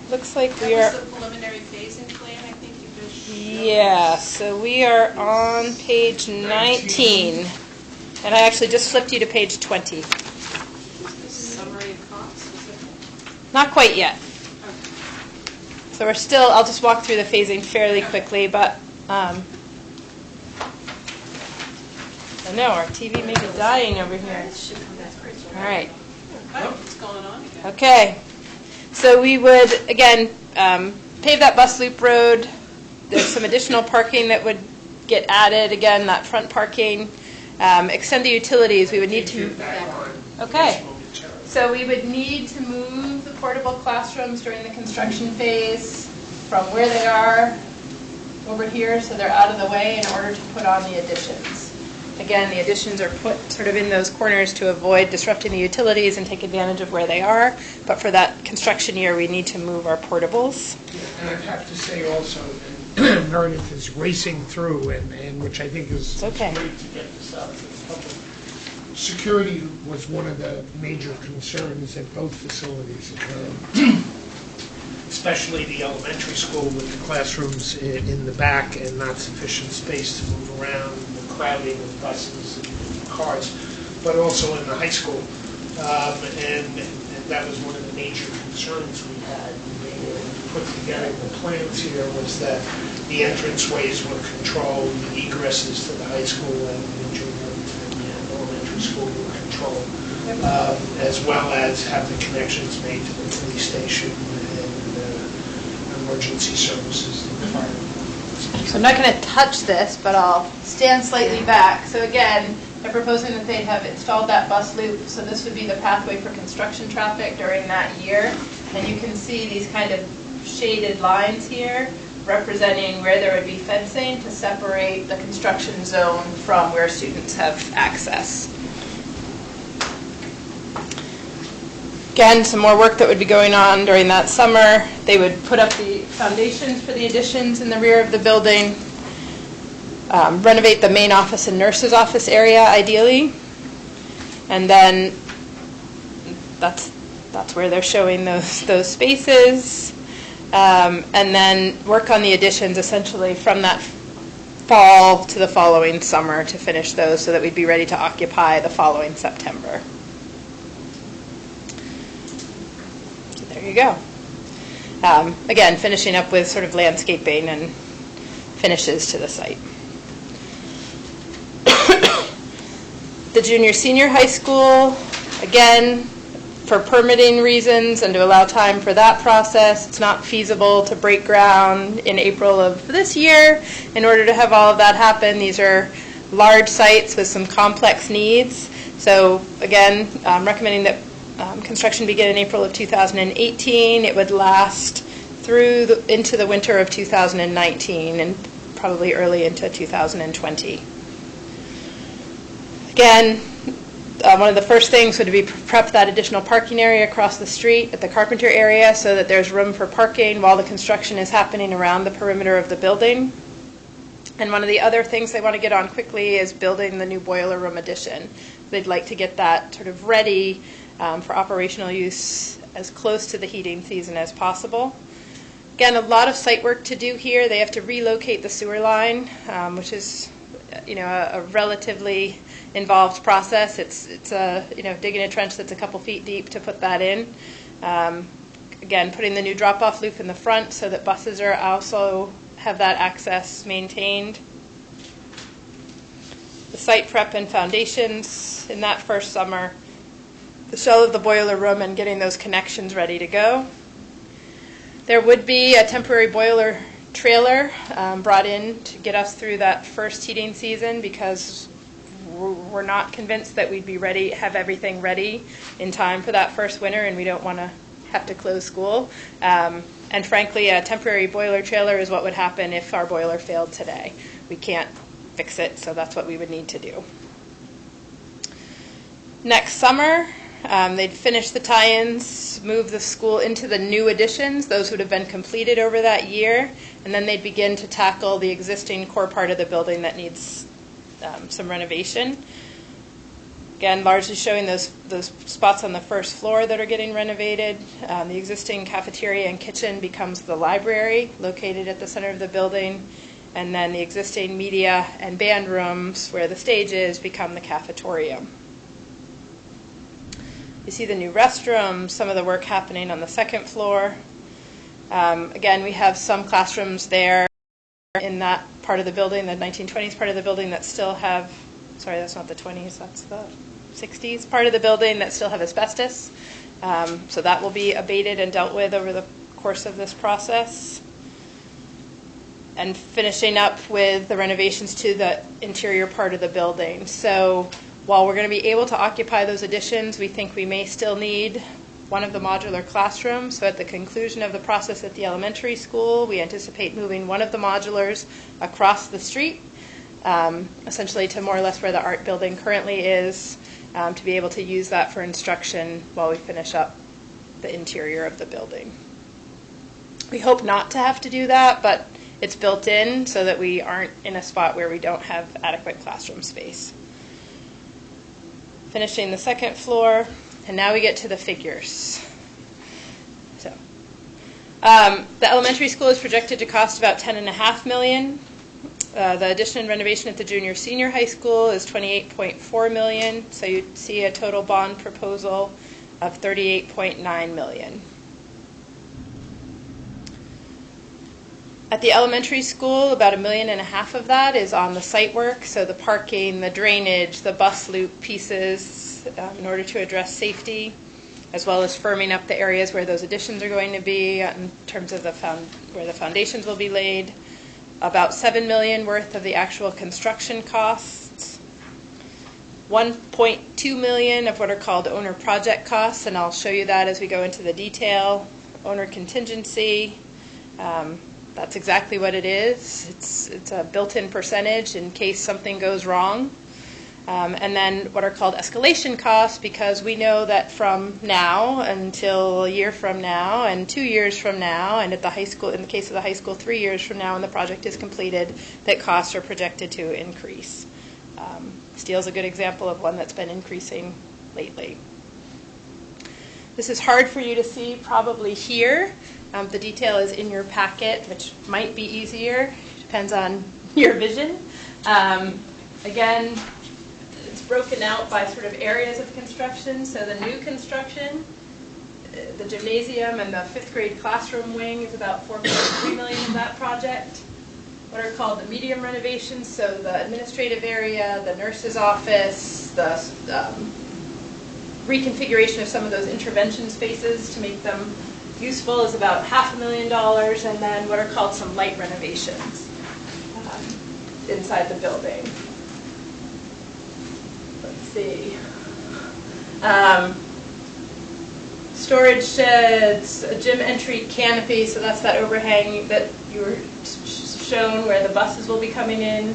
Looks like we are. That was the preliminary phasing plan, I think you just showed us. Yeah, so we are on page 19. And I actually just flipped you to page 20. Summary of costs, is it? Not quite yet. So we're still, I'll just walk through the phasing fairly quickly, but I know our TV may be dying over here. All right. What's going on again? Okay, so we would, again, pave that bus loop road. There's some additional parking that would get added, again, that front parking. Extend the utilities, we would need to. Okay, so we would need to move the portable classrooms during the construction phase from where they are over here, so they're out of the way, in order to put on the additions. Again, the additions are put sort of in those corners to avoid disrupting the utilities and take advantage of where they are. But for that construction year, we need to move our portables. And I'd have to say also that Meredith is racing through, and which I think is Okay. great to get this out. Security was one of the major concerns at both facilities, especially the elementary school with the classrooms in the back and not sufficient space to move around, the crowding of buses and cars, but also in the high school. And that was one of the major concerns we had when we were put together the plans here, was that the entranceways were controlled, the egresses to the high school and the junior and elementary school were controlled, as well as have the connections made to the police station emergency services and fire. So I'm not going to touch this, but I'll stand slightly back. So again, they're proposing that they have installed that bus loop, so this would be the pathway for construction traffic during that year. And you can see these kind of shaded lines here representing where there would be fencing to separate the construction zone from where students have access. Again, some more work that would be going on during that summer. They would put up the foundations for the additions in the rear of the building, renovate the main office and nurse's office area ideally, and then that's where they're showing those spaces, and then work on the additions essentially from that fall to the following summer to finish those so that we'd be ready to occupy the following September. There you go. Again, finishing up with sort of landscaping and finishes to the site. The junior senior high school, again, for permitting reasons and to allow time for that process, it's not feasible to break ground in April of this year. In order to have all of that happen, these are large sites with some complex needs. So again, I'm recommending that construction begin in April of 2018. It would last through into the winter of 2019 and probably early into 2020. Again, one of the first things would be prep that additional parking area across the street at the Carpenter area so that there's room for parking while the construction is happening around the perimeter of the building. And one of the other things they want to get on quickly is building the new boiler room addition. They'd like to get that sort of ready for operational use as close to the heating season as possible. Again, a lot of site work to do here. They have to relocate the sewer line, which is, a relatively involved process. It's digging a trench that's a couple feet deep to put that in. Again, putting the new drop-off loop in the front so that buses are also have that access maintained. The site prep and foundations in that first summer. The shell of the boiler room and getting those connections ready to go. There would be a temporary boiler trailer brought in to get us through that first heating season because we're not convinced that we'd be ready, have everything ready in time for that first winter, and we don't want to have to close school. And frankly, a temporary boiler trailer is what would happen if our boiler failed today. We can't fix it, so that's what we would need to do. Next summer, they'd finish the tie-ins, move the school into the new additions. Those would have been completed over that year. And then they'd begin to tackle the existing core part of the building that needs some renovation. Again, largely showing those spots on the first floor that are getting renovated. The existing cafeteria and kitchen becomes the library located at the center of the building. And then the existing media and band rooms where the stage is become the cafetorium. You see the new restrooms, some of the work happening on the second floor. Again, we have some classrooms there in that part of the building, the 1920s part of the building that still have, sorry, that's not the 20s, that's the 60s part of the building that still have asbestos. So that will be abated and dealt with over the course of this process. And finishing up with the renovations to the interior part of the building. So while we're going to be able to occupy those additions, we think we may still need one of the modular classrooms. So at the conclusion of the process at the elementary school, we anticipate moving one of the modulars across the street, essentially to more or less where the art building currently is, to be able to use that for instruction while we finish up the interior of the building. We hope not to have to do that, but it's built in so that we aren't in a spot where we don't have adequate classroom space. Finishing the second floor, and now we get to the figures. So, the elementary school is projected to cost about $10.5 million. The addition and renovation at the junior-senior high school is $28.4 million. So you see a total bond proposal of $38.9 million. At the elementary school, about $1.5 million of that is on the site work, so the parking, the drainage, the bus loop pieces, in order to address safety, as well as firming up the areas where those additions are going to be in terms of where the foundations will be laid. About $7 million worth of the actual construction costs. $1.2 million of what are called owner project costs, and I'll show you that as we go into the detail. Owner contingency. That's exactly what it is. It's a built-in percentage in case something goes wrong. And then what are called escalation costs, because we know that from now until a year from now and 2 years from now, and at the high school, in the case of the high school, 3 years from now when the project is completed, that costs are projected to increase. Steel is a good example of one that's been increasing lately. This is hard for you to see probably here. The detail is in your packet, which might be easier. Depends on your vision. Again, it's broken out by sort of areas of construction. So the new construction, the gymnasium and the 5th grade classroom wing is about $4.3 million of that project. What are called the medium renovations, so the administrative area, the nurse's office, the reconfiguration of some of those intervention spaces to make them useful is about $500,000, and then what are called some light renovations inside the building. Let's see. Storage sheds, a gym entry canopy, so that's that overhang that you were shown where the buses will be coming in.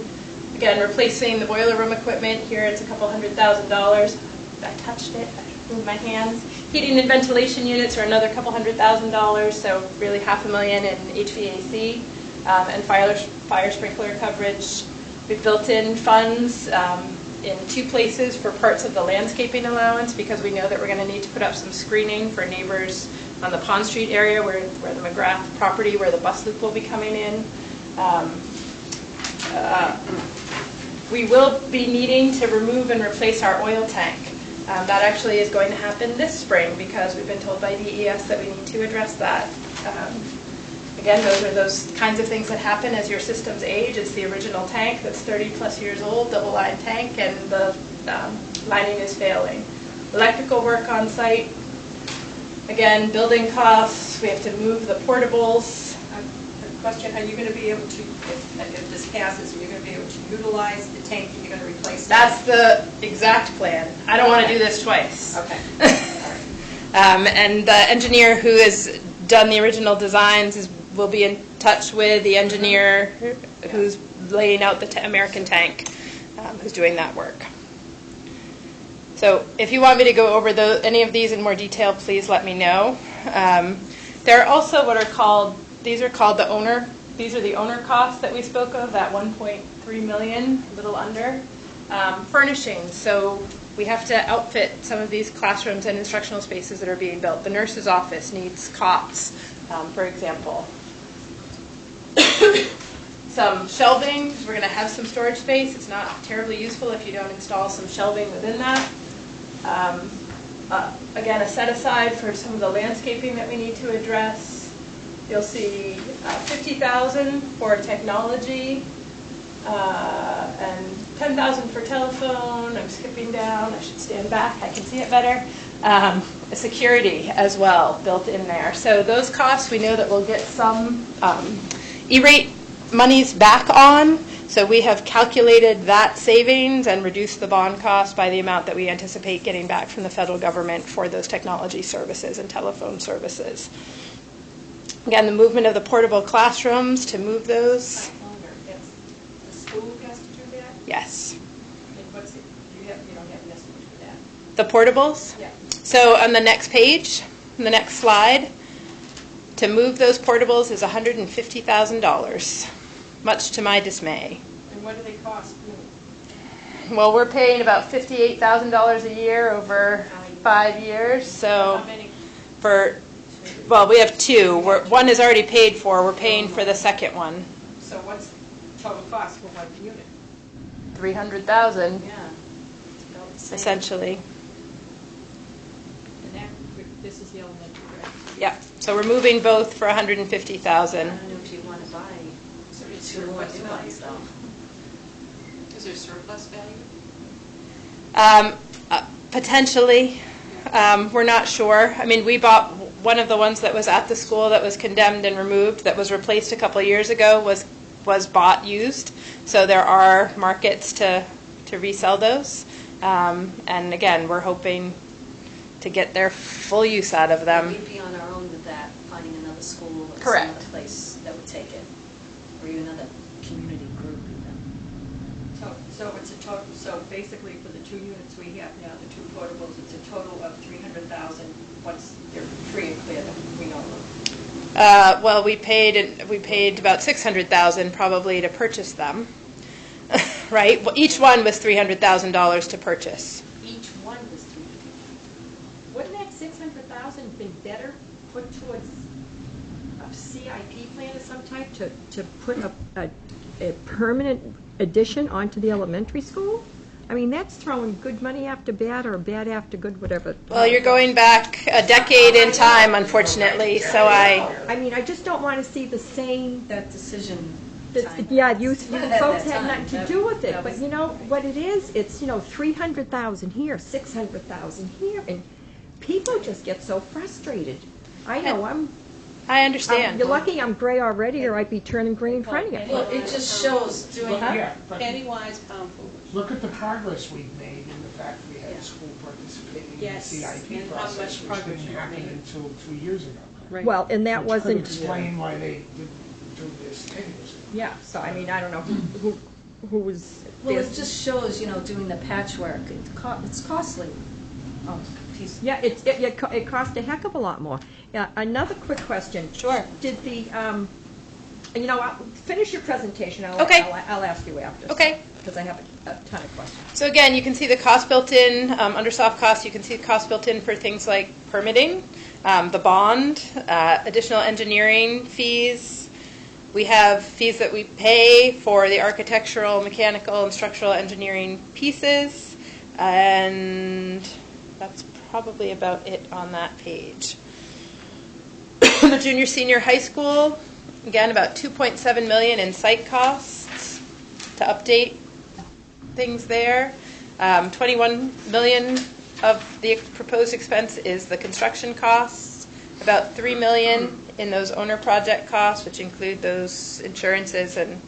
Again, replacing the boiler room equipment. Here it's a couple $100,000. I touched it, I moved my hands. Heating and ventilation units are another couple $100,000, so really $500,000 in HVAC and fire sprinkler coverage. We've built in funds in 2 places for parts of the landscaping allowance, because we know that we're going to need to put up some screening for neighbors on the Pond Street area where the McGrath property, where the bus loop will be coming in. We will be needing to remove and replace our oil tank. That actually is going to happen this spring, because we've been told by DES that we need to address that. Again, those are those kinds of things that happen as your systems age. It's the original tank that's 30 plus years old, double line tank, and the lining is failing. Electrical work on site. Again, building costs. We have to move the portables. Question, are you going to be able to, if this passes, are you going to be able to utilize the tank and you're going to replace it? That's the exact plan. I don't want to do this twice. Okay. And the engineer who has done the original designs will be in touch with the engineer who's laying out the American tank, who's doing that work. So if you want me to go over any of these in more detail, please let me know. There are also what are called, these are the owner costs that we spoke of, that $1.3 million, a little under. Furnishings, so we have to outfit some of these classrooms and instructional spaces that are being built. The nurse's office needs cots, for example. Some shelving, we're going to have some storage space. It's not terribly useful if you don't install some shelving within that. Again, a set aside for some of the landscaping that we need to address. You'll see $50,000 for technology, And 10,000 for telephone, I'm skipping down, I should stand back, I can see it better. Security as well built in there. So those costs, we know that we'll get some E-rate monies back on. So we have calculated that savings and reduced the bond cost by the amount that we anticipate getting back from the federal government for those technology services and telephone services. Again, the movement of the portable classrooms to move those. The school has to do that? Yes. And what's it, you don't have an estimate for that? The portables? Yeah. So on the next page, on the next slide, to move those portables is $150,000, much to my dismay. And what do they cost? Well, we're paying about $58,000 a year over 5 years. So How many? well, we have two. One is already paid for. We're paying for the second one. So what's total cost for one unit? $300,000 Yeah. essentially. And that, this is the elementary, right? Yeah. So we're moving both for $150,000. I don't know if you want to buy So it's two new surplus ones, though. Is there surplus value? Potentially. We're not sure. I mean, we bought one of the ones that was at the school that was condemned and removed, that was replaced a couple of years ago, was bought used. So there are markets to resell those. And again, we're hoping to get their full use out of them. We'd be on our own with that, finding another school or some Correct. other place that would take it, or even another community group even. So it's a total, so basically for the two units we have now, the two portables, it's a total of $300,000 once they're free and clear, that we know of. Well, we paid about $600,000 probably to purchase them, right? Well, each one was $300,000 to purchase. Each one was $300,000. Wouldn't that $600,000 been better put towards a CIP plan of some type to put a permanent addition onto the elementary school? I mean, that's throwing good money after bad or bad after good, whatever. Well, you're going back a decade in time, unfortunately, so I mean, I just don't want to see the same. That decision time. Yeah, you folks that had time. nothing to do with it, That but was- you know what it is? It's 300,000 here, 600,000 here, and people just get so frustrated. I know I understand. You're lucky I'm gray already, or I'd be turning gray in front of you. Well, it just shows doing Yeah, but Penny wise, pound foolish. look at the progress we've made in the fact we had a school participating in the Yes, CIP and how process, much which progress didn't you've happen made. until 2 years ago. Well, and that Which could wasn't. explain why they didn't do this 10 years ago. Yeah, so I mean, I don't know who was. Well, this- it just shows, doing the patchwork, it's costly. Oh, piece. Yeah, it cost a heck of a lot more. Yeah, another quick question. Sure. Did the, finish your presentation. Okay. I'll ask you after. Okay. Because I have a ton of questions. So again, you can see the cost built in, under soft cost, you can see the cost built in for things like permitting, the bond, additional engineering fees. We have fees that we pay for the architectural, mechanical, and structural engineering pieces, and that's probably about it on that page. The junior, senior high school, again, about $2.7 million in site costs to update things there. $21 million of the proposed expense is the construction costs. About $3 million in those owner project costs, which include those insurances and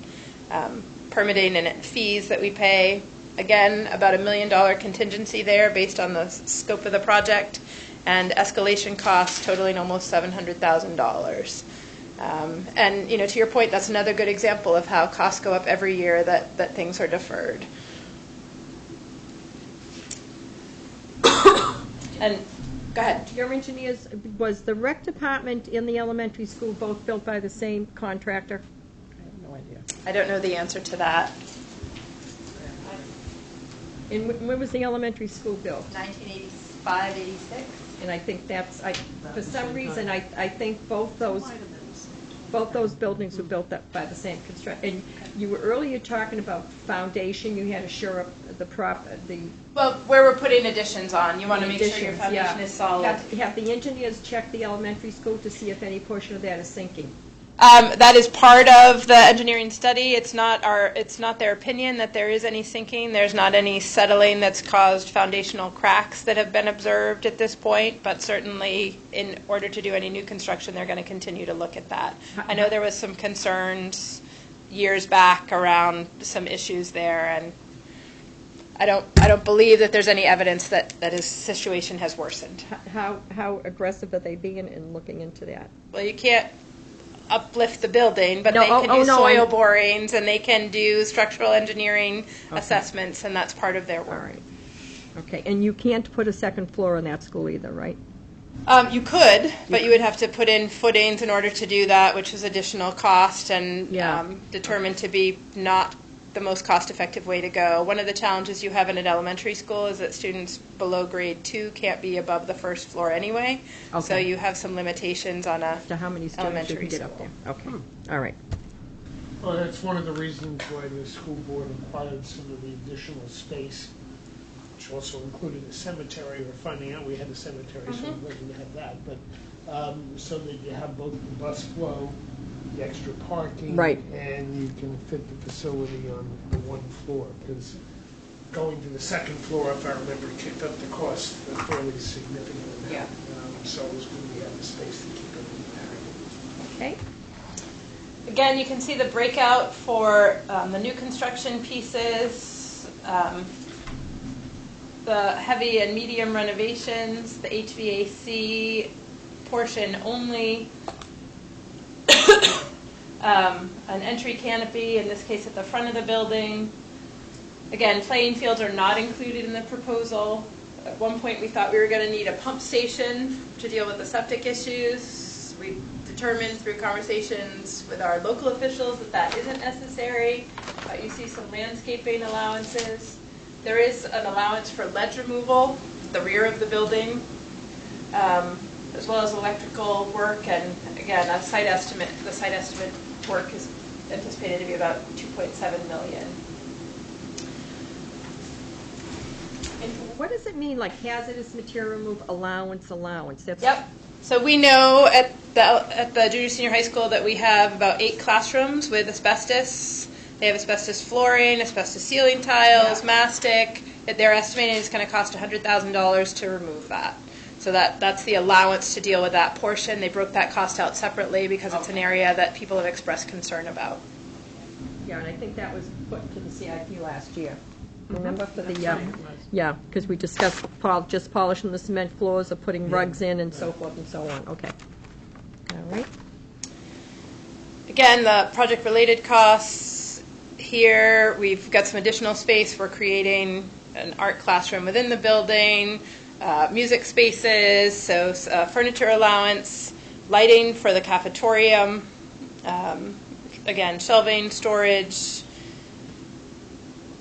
permitting and fees that we pay. Again, about $1 million contingency there based on the scope of the project, and escalation costs totaling almost $700,000. And to your point, that's another good example of how costs go up every year, that things are deferred. And go ahead. Your engineers, was the rec department in the elementary school both built by the same contractor? I have no idea. I don't know the answer to that. And when was the elementary school built? 1985, 86? And I think for some reason, I think both those buildings were built up by the same construction. And you were earlier talking about foundation, you had to shore up the Well, where we're putting additions on, you want to make sure your additions, foundation yeah. is solid. Have the engineers checked the elementary school to see if any portion of that is sinking? That is part of the engineering study. It's not their opinion that there is any sinking. There's not any settling that's caused foundational cracks that have been observed at this point, but certainly in order to do any new construction, they're going to continue to look at that. I know there was some concerns years back around some issues there, and I don't believe that there's any evidence that his situation has worsened. How aggressive are they being in looking into that? Well, you can't uplift the building, but No, they can do no, soil borings, and they can do structural engineering assessments, and that's part of their work. All right. Okay, and you can't put a second floor in that school either, right? You could, but you would have to put in footings in order to do that, which is additional cost and Yeah. determined to be not the most cost-effective way to go. One of the challenges you have in an elementary school is that students below grade 2 can't be above the first floor anyway. So Okay. you have some limitations on a To how many students you elementary can get up school. there? Okay, all right. Well, that's one of the reasons why the school board acquired some of the additional space, which also included a cemetery. We're finding out we had a cemetery, so we're going to have that. But so that you have both the bus flow, the extra parking, Right. and you can fit the facility on the one floor. Because going to the second floor, if I remember, kicked up the cost fairly significantly. Yeah. So it was good we had the space to keep it in there. Okay. Again, you can see the breakout for the new construction pieces, the heavy and medium renovations, the HVAC portion only, an entry canopy, in this case at the front of the building. Again, playing fields are not included in the proposal. At one point, we thought we were going to need a pump station to deal with the septic issues. We determined through conversations with our local officials that that isn't necessary. You see some landscaping allowances. There is an allowance for ledge removal, the rear of the building, as well as electrical work, and again, a site estimate. The site estimate work is anticipated to be about $2.7 million. What does it mean, like hazardous material remove allowance? That's Yep. So we know at the junior senior high school that we have about 8 classrooms with asbestos. They have asbestos flooring, asbestos ceiling tiles, mastic. They're estimating it's going to cost $100,000 to remove that. So that's the allowance to deal with that portion. They broke that cost out separately because it's an area that people have expressed concern about. Yeah, and I think that was put into the CIP last year. Remember for the, because we discussed just polishing the cement floors or putting rugs in and so forth and so on. Okay. All right. Again, the project-related costs here, we've got some additional space for creating an art classroom within the building, music spaces, so furniture allowance, lighting for the cafetorium, again, shelving, storage.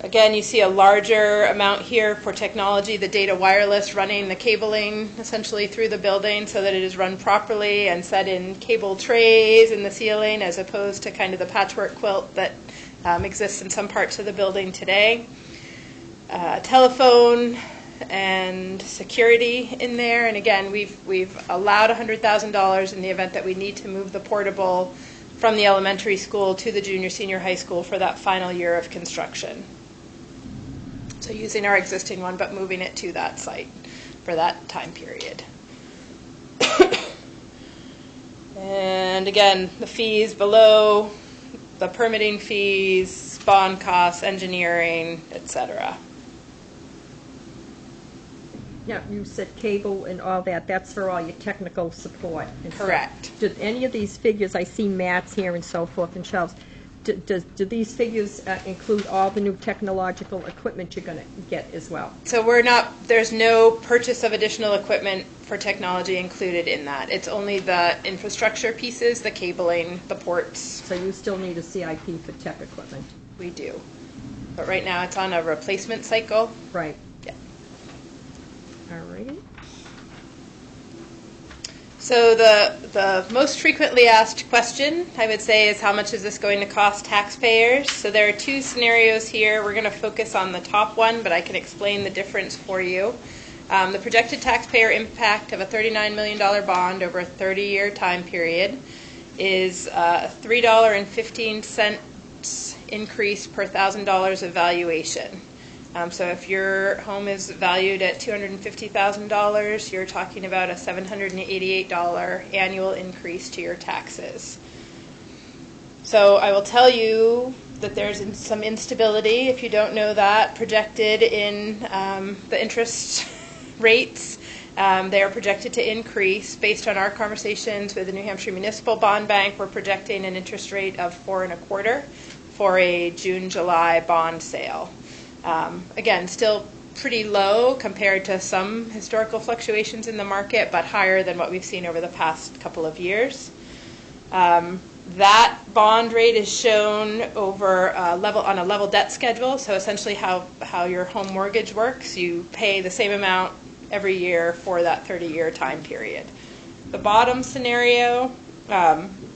Again, you see a larger amount here for technology, the data wireless, running the cabling essentially through the building so that it is run properly and set in cable trays in the ceiling as opposed to kind of the patchwork quilt that exists in some parts of the building today. Telephone and security in there, and again, we've allowed $100,000 in the event that we need to move the portable from the elementary school to the junior senior high school for that final year of construction. So using our existing one, but moving it to that site for that time period. And again, the fees below, the permitting fees, bond costs, engineering, etc. Yeah, you said cable and all that. That's for all your technical support. And stuff. Correct. Do any of these figures, I see mats here and so forth and shelves, do these figures include all the new technological equipment you're going to get as well? So there's no purchase of additional equipment for technology included in that. It's only the infrastructure pieces, the cabling, the ports. So you still need a CIP for tech equipment? We do. But right now it's on a replacement cycle. Right. Yeah. All righty. So the most frequently asked question, I would say, is how much is this going to cost taxpayers? So there are 2 scenarios here. We're going to focus on the top one, but I can explain the difference for you. The projected taxpayer impact of a $39 million bond over a 30-year time period is a $3.15 increase per $1,000 of valuation. So if your home is valued at $250,000, you're talking about a $788 annual increase to your taxes. So I will tell you that there's some instability, if you don't know that, projected in the interest rates. They are projected to increase. Based on our conversations with the New Hampshire Municipal Bond Bank, we're projecting an interest rate of 4.25% for a June-July bond sale. Again, still pretty low compared to some historical fluctuations in the market, but higher than what we've seen over the past couple of years. That bond rate is shown over on a level debt schedule, so essentially how your home mortgage works. You pay the same amount every year for that 30-year time period. The bottom scenario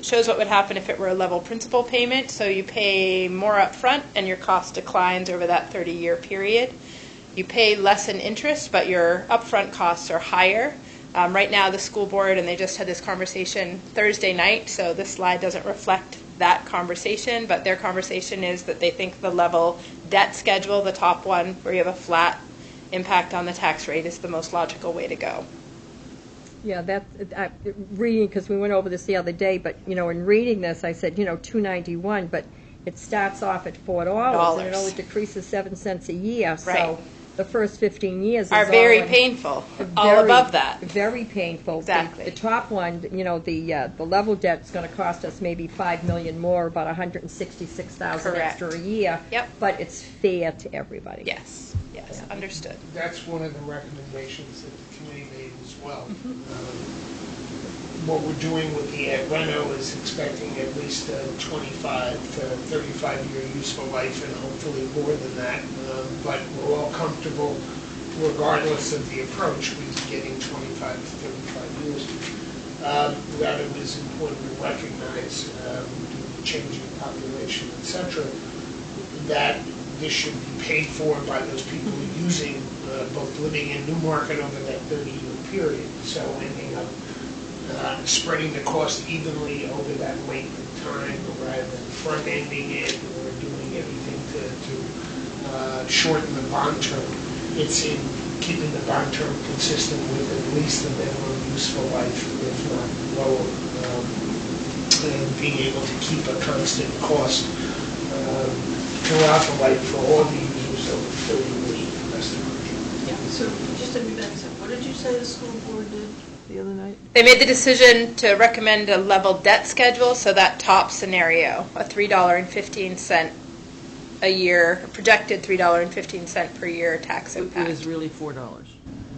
shows what would happen if it were a level principal payment, so you pay more up front and your cost declines over that 30-year period. You pay less in interest, but your upfront costs are higher. Right now, the school board, and they just had this conversation Thursday night, so this slide doesn't reflect that conversation, but their conversation is that they think the level debt schedule, the top one, where you have a flat impact on the tax rate, is the most logical way to go. Yeah, reading, because we went over this the other day, but, in reading this, I said, $291, but it starts off at $4, and it only decreases 7 cents a year, Right. So the first 15 years Are is very all painful, all above that. Very painful. Exactly. The top one, the level debt's going to cost us maybe $5 million more, about $166,000 extra a year. Yep. But it's fair to everybody. Yes, understood. That's one of the recommendations that the committee made as well. What we're doing with the ad reno is expecting at least a 25 to 35-year useful life, and hopefully more than that. But we're all comfortable, regardless of the approach, with getting 25 to 35 years. That it was important to recognize, due to changing population, etc., that this should be paid for by those people using, both living in Newmarket over that 30-year period. So ending up spreading the cost evenly over that length of time, rather than front-ending it or doing everything to shorten the bond term. It's in keeping the bond term consistent with at least the minimum useful life, if not lower, and being able to keep a constant cost throughout the life for all the users over 30 years of domestic. Yeah, so just to be back, so what did you say the school board did the other night? They made the decision to recommend a level debt schedule, so that top scenario, a $3.15 a year, projected $3.15 per year tax impact. It was really $4.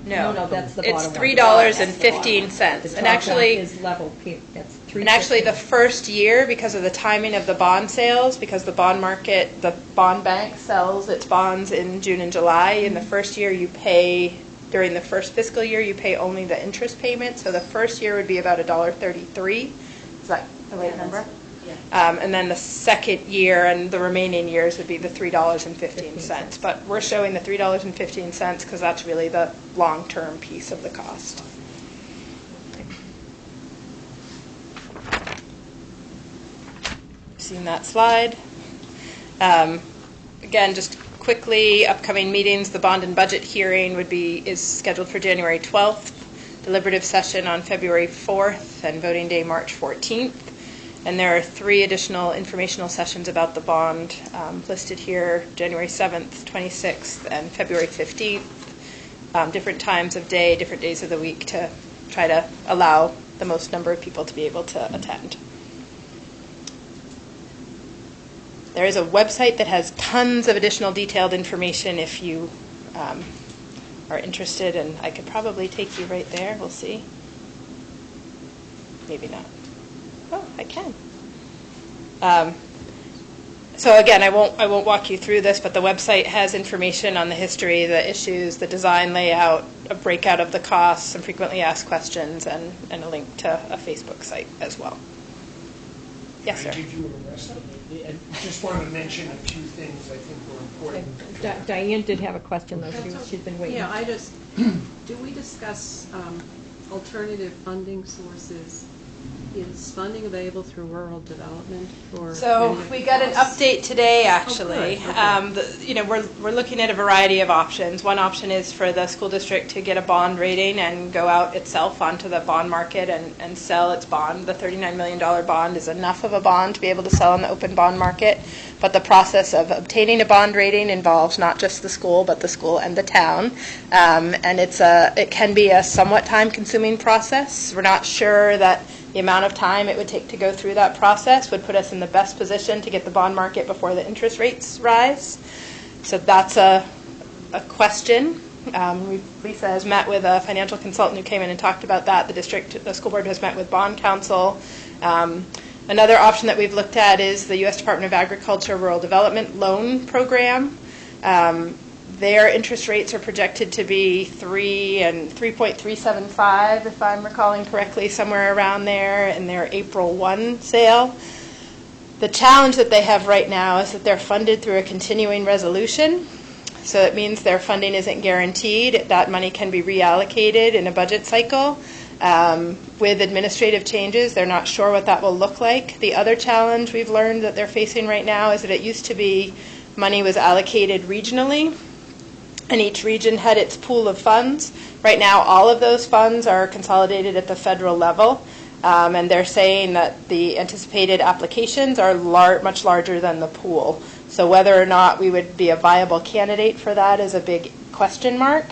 No, that's the it's bottom one. $3.15, The and top actually, one is level, that's and actually the $3.15. first year, because of the timing of the bond sales, because the bond market, the bond bank sells its bonds in June and July. In the first year, you pay, during the first fiscal year, you pay only the interest payment. So the first year would be about $1.33. Is that the right number? Yeah. And then the second year and the remaining years would be the $3.15. But we're showing the $3.15 because that's really the long-term piece of the cost. Seen that slide. Again, just quickly, upcoming meetings. The bond and budget hearing is scheduled for January 12th, deliberative session on February 4th, and voting day March 14th. And there are 3 additional informational sessions about the bond listed here: January 7th, 26th, and February 15th. Different times of day, different days of the week, to try to allow the most number of people to be able to attend. There is a website that has tons of additional detailed information if you are interested, and I could probably take you right there. We'll see. Maybe not. Oh, I can. So again, I won't walk you through this, but the website has information on the history, the issues, the design layout, a breakout of the costs, some frequently asked questions, and a link to a Facebook site as well. Yes, sir. I give you a rest of it. I just want to mention a few things I think were important. Diane did have a question, though. She's been waiting. Yeah, do we discuss alternative funding sources Is funding available through rural development for? So any of we the got an costs? update today, actually. good. Okay. We're looking at a variety of options. One option is for the school district to get a bond rating and go out itself onto the bond market and sell its bond. The $39 million bond is enough of a bond to be able to sell on the open bond market. But the process of obtaining a bond rating involves not just the school, but the school and the town. And it can be a somewhat time-consuming process. We're not sure that the amount of time it would take to go through that process would put us in the best position to get the bond market before the interest rates rise. So that's a question. Lisa has met with a financial consultant who came in and talked about that. The school board has met with bond counsel. Another option that we've looked at is the U.S. Department of Agriculture Rural Development Loan Program. Their interest rates are projected to be 3 and 3.375, if I'm recalling correctly, somewhere around there in their April 1 sale. The challenge that they have right now is that they're funded through a continuing resolution. So it means their funding isn't guaranteed. That money can be reallocated in a budget cycle. With administrative changes, they're not sure what that will look like. The other challenge we've learned that they're facing right now is that it used to be money was allocated regionally, and each region had its pool of funds. Right now, all of those funds are consolidated at the federal level, and they're saying that the anticipated applications are much larger than the pool. So whether or not we would be a viable candidate for that is a big question mark.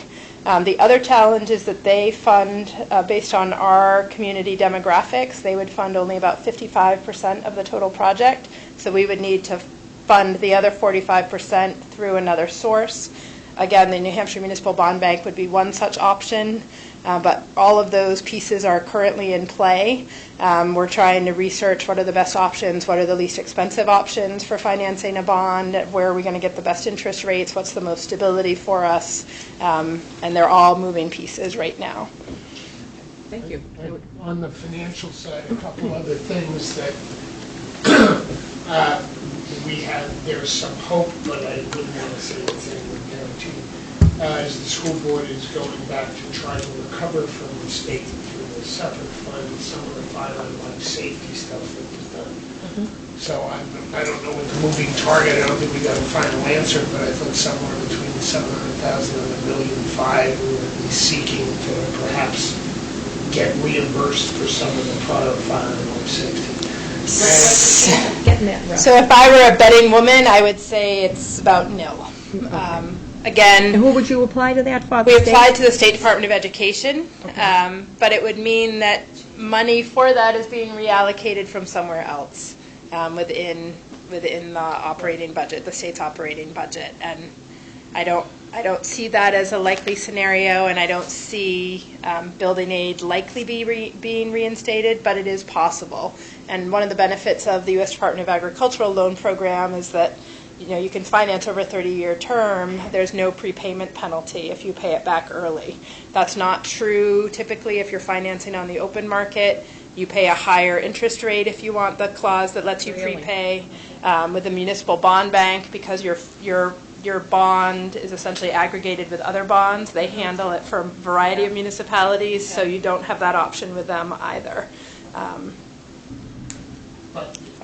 The other challenge is that they fund, based on our community demographics, they would fund only about 55% of the total project. So we would need to fund the other 45% through another source. Again, the New Hampshire Municipal Bond Bank would be one such option, but all of those pieces are currently in play. We're trying to research what are the best options, what are the least expensive options for financing a bond, where are we going to get the best interest rates, what's the most stability for us, and they're all moving pieces right now. Thank you. On the financial side, a couple other things that there's some hope, but I wouldn't want to say it's anything guaranteed, as the school board is going back to try to recover from the state through a separate fund some of the fire and life safety stuff that was done. So I don't know what the moving target, I don't think we got a final answer, but I thought somewhere between 700,000 and $1.5 million we would be seeking to perhaps get reimbursed for some of the prior fire and life safety. Getting that right. So if I were a betting woman, I would say it's about nil. Again, And who would you apply to that for? we applied to the State Department of Education, but it would mean that money for that is being reallocated from somewhere else within the operating budget, the state's operating budget. And I don't see that as a likely scenario, and I don't see building aid likely being reinstated, but it is possible. And one of the benefits of the U.S. Department of Agricultural Loan Program is that you can finance over a 30-year term. There's no prepayment penalty if you pay it back early. That's not true typically if you're financing on the open market. You pay a higher interest rate if you want the clause that lets you prepay. With the municipal bond bank, because your bond is essentially aggregated with other bonds, they handle it for a variety of municipalities, so you don't have that option with them either.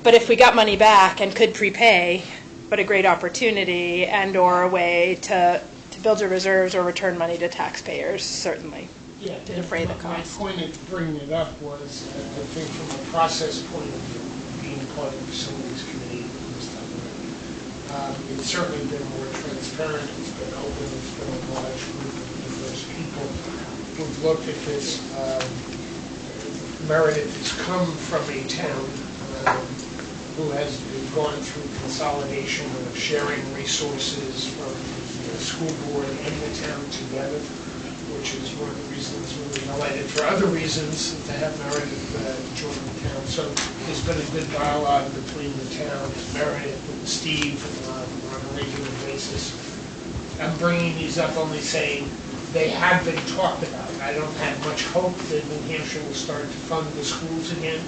But if we got money back and could prepay, what a great opportunity and or a way to build your reserves or return money to taxpayers, certainly, Yeah, to defray the cost. My point in bringing it up was, I think from a process point of view, being part of the facilities committee this time around, it's certainly been more transparent, it's been open, it's been a large group of diverse people who've looked at this. Meredith has come from a town who has gone through consolidation of sharing resources from the school board and the town together, which is one of the reasons we were delighted for other reasons to have Meredith join the town. So there's been a good dialogue between the town and Meredith and Steve on a regular basis. I'm bringing these up only saying they have been talked about. I don't have much hope that New Hampshire will start to fund the schools again.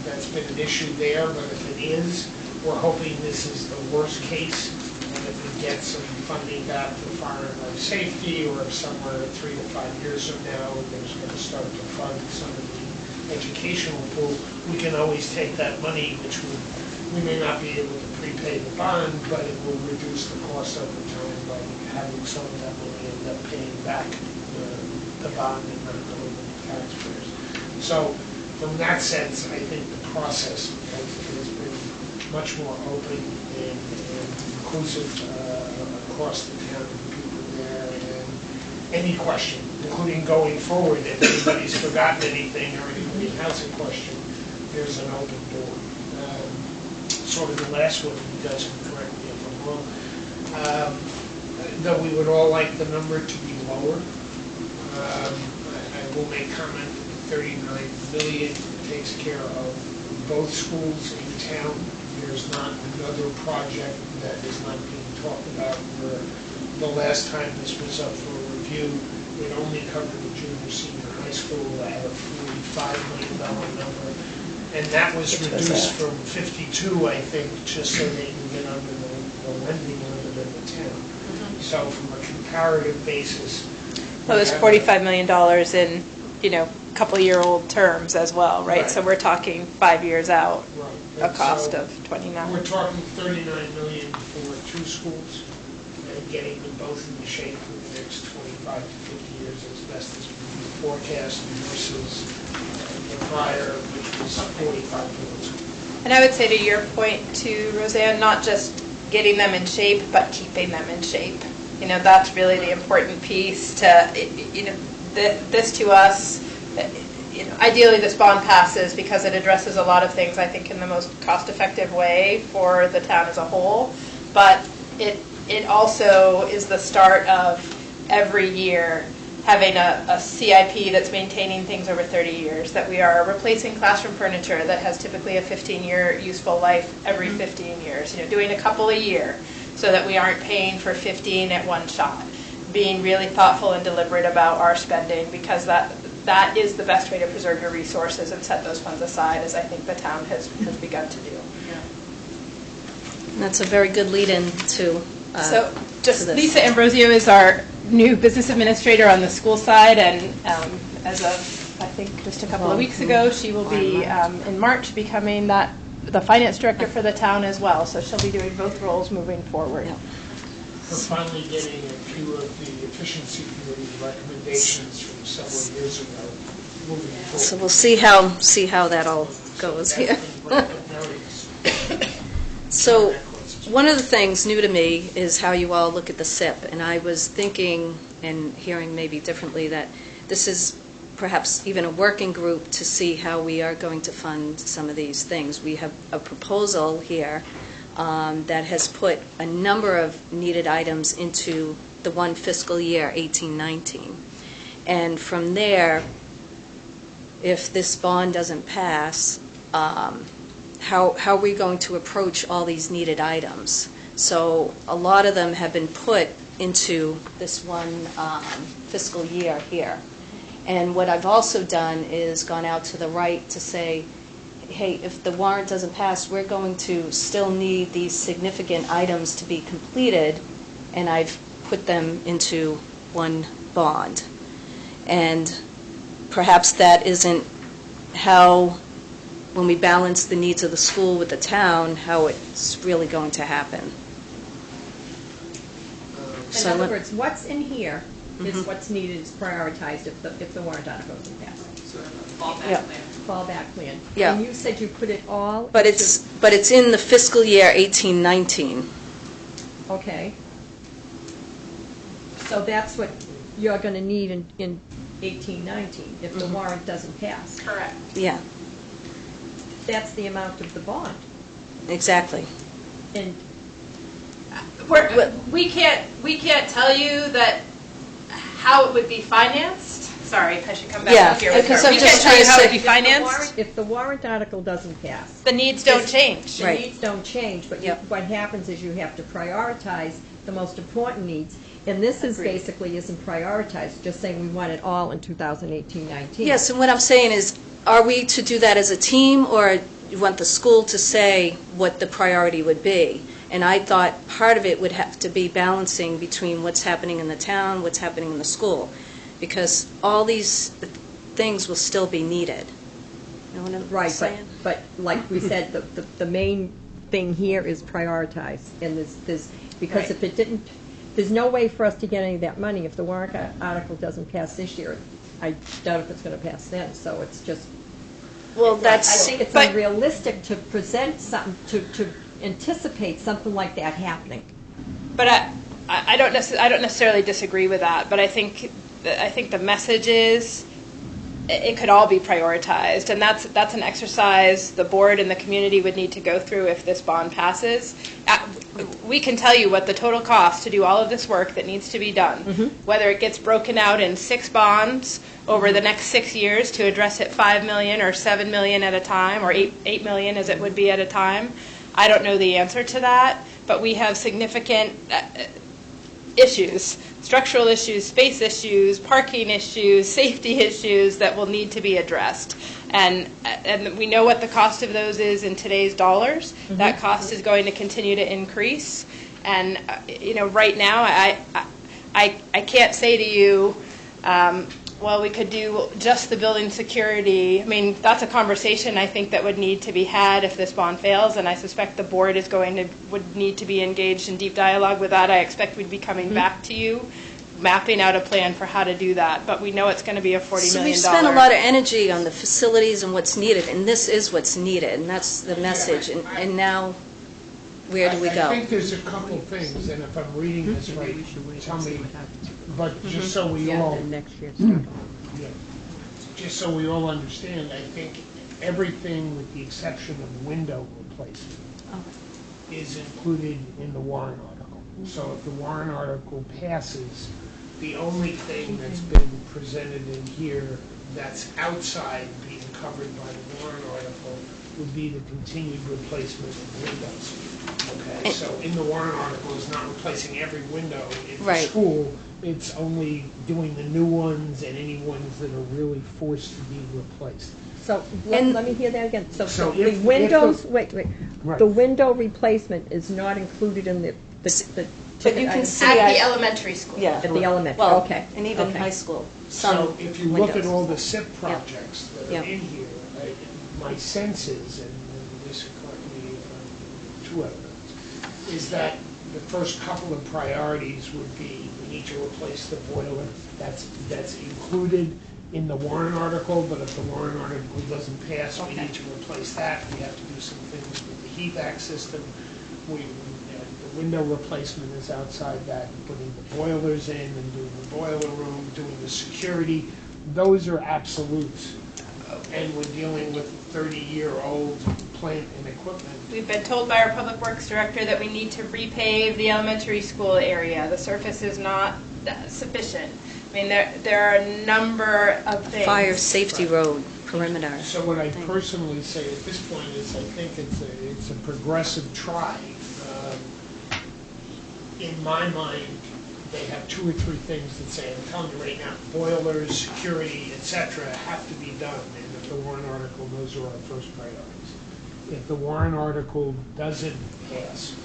That's been an issue there, but if it is, we're hoping this is the worst case, and if we get some funding back for fire and life safety, or if somewhere 3 to 5 years from now, there's going to start to fund some of the educational pool, we can always take that money, which we may not be able to prepay the bond, but it will reduce the cost over time by having some of that money end up paying back the bond and not going to the taxpayers. So from that sense, I think the process has been much more open and inclusive across the town of the people there. And any question, including going forward, if anybody's forgotten anything or anybody has a question, there's an open door. Sort of the last one, you guys can correct me if I'm wrong, though we would all like the number to be lower. I will make comment that the $39 million takes care of both schools in town. There's not another project that is not being talked about where the last time this was up for review, it only covered the junior, senior high school at a $45 million number. And that was reduced from 52, I think, just so they can get under the lending limit in the town. So from a comparative basis. Well, there's $45 million in, couple-year-old terms as well, right? Right. So we're talking 5 years out, Right. a cost So of 29. We're talking $39 million for 2 schools and getting them both into shape for the next 25 to 50 years as best as we can forecast versus the prior, which was 45 million. And I would say to your point too, Roseanne, not just getting them in shape, but keeping them in shape. That's really the important piece to, this to us, ideally this bond passes because it addresses a lot of things, I think, in the most cost-effective way for the town as a whole. But it also is the start of every year having a CIP that's maintaining things over 30 years, that we are replacing classroom furniture that has typically a 15-year useful life every 15 years, doing a couple a year so that we aren't paying for 15 at one shot, being really thoughtful and deliberate about our spending, because that is the best way to preserve your resources and set those funds aside, as I think the town has begun to do. That's a very good lead-in to So just to this. Lisa Ambrosio is our new business administrator on the school side, and as of, I think, just a couple of weeks ago, she will be, in March, becoming the finance director for the town as well. So she'll be doing both roles moving forward. Yeah. We're finally getting a few of the efficiency committee recommendations from several years ago moving forward. So we'll see how that all goes here. So one of the things new to me is how you all look at the CIP, and I was thinking and hearing maybe differently that this is perhaps even a working group to see how we are going to fund some of these things. We have a proposal here that has put a number of needed items into the one fiscal year, 18-19. And from there, if this bond doesn't pass, how are we going to approach all these needed items? So a lot of them have been put into this one fiscal year here. And what I've also done is gone out to the right to say, hey, if the warrant doesn't pass, we're going to still need these significant items to be completed, and I've put them into one bond. And perhaps that isn't how, when we balance the needs of the school with the town, how it's really going to happen. In other words, what's in here is what's needed, is prioritized if the warrant article doesn't pass. Fallback plan. Yeah. And you said you put it all. But it's in the fiscal year 18-19. Okay. So that's what you're going to need in 18-19 if the warrant doesn't pass. Correct. Yeah, That's the amount of the bond. exactly. And We can't tell you that how it would be financed. Sorry, I should come back Yeah, up here with because her. I'm We just can't tell you trying to how it say- would be financed. if the warrant article doesn't pass, The needs don't change. the Right. needs don't change, but Yep. what happens is you have to prioritize the most important needs. And this is Agreed. basically isn't prioritized, just saying we want it all in 2018-19. Yes, and what I'm saying is, are we to do that as a team, or you want the school to say what the priority would be? And I thought part of it would have to be balancing between what's happening in the town, what's happening in the school, because all these things will still be needed. You know what I'm Right, saying? but like we said, the main thing here is prioritize, and because Right. if it didn't, there's no way for us to get any of that money if the warrant article doesn't pass this year. I doubt if it's going to pass then, so it's just, Well, I that's, think it's but- unrealistic to present something, to anticipate something like that happening. But I don't necessarily disagree with that. But I think the message is it could all be prioritized, and that's an exercise the board and the community would need to go through if this bond passes. We can tell you what the total cost to do all of this work that needs to be done, whether it gets broken out in 6 bonds over the next 6 years to address it $5 million or $7 million at a time, or $8 million as it would be at a time. I don't know the answer to that, but we have significant issues, structural issues, space issues, parking issues, safety issues that will need to be addressed. And we know what the cost of those is in today's dollars. That cost is going to continue to increase. And right now, I can't say to you, well, we could do just the building security. I mean, that's a conversation I think that would need to be had if this bond fails, and I suspect the board would need to be engaged in deep dialogue with that. I expect we'd be coming back to you, mapping out a plan for how to do that. But we know it's going to be a $40 million. so we've spent a lot of energy on the facilities and what's needed, and this is what's needed, and that's the message. And now, where do we I go? think there's a couple things, and if I'm reading this right, tell me, but just so we all, Next year. yeah, just so we all understand, I think everything with the exception of window replacement is included in the warrant article. So if the warrant article passes, the only thing that's been presented in here that's outside being covered by the warrant article would be the continued replacement of windows. Okay, so in the warrant article, it's not replacing every window in the Right. school. It's only doing the new ones and any ones that are really forced to be replaced. So, And- let me hear that again. So So the if windows, the- wait, Right. the window replacement is not included in the But you can see, At the elementary school. yeah. At the elementary, Well, okay. and even Okay. high school, So some if you look at windows. all the SIP projects that Yeah. are in here, my sense is, and this correct me if I'm too evident, is that the first couple of priorities would be, we need to replace the boiler. That's included in the warrant article, but if the warrant article doesn't pass, we need to replace that. We have to do some things with the HVAC system. The window replacement is outside that, putting the boilers in and doing the boiler room, doing the security. Those are absolutes. And we're dealing with a 30-year-old plant and equipment. We've been told by our public works director that we need to repave the elementary school area. The surface is not sufficient. I mean, there are a number of things. Fire safety road, perimeter. So what I personally say at this point is I think it's a progressive try. In my mind, they have 2 or 3 things that say, I'm telling you right now, boilers, security, et cetera, have to be done. And if the warrant article, those are our first priorities. If the warrant article doesn't pass,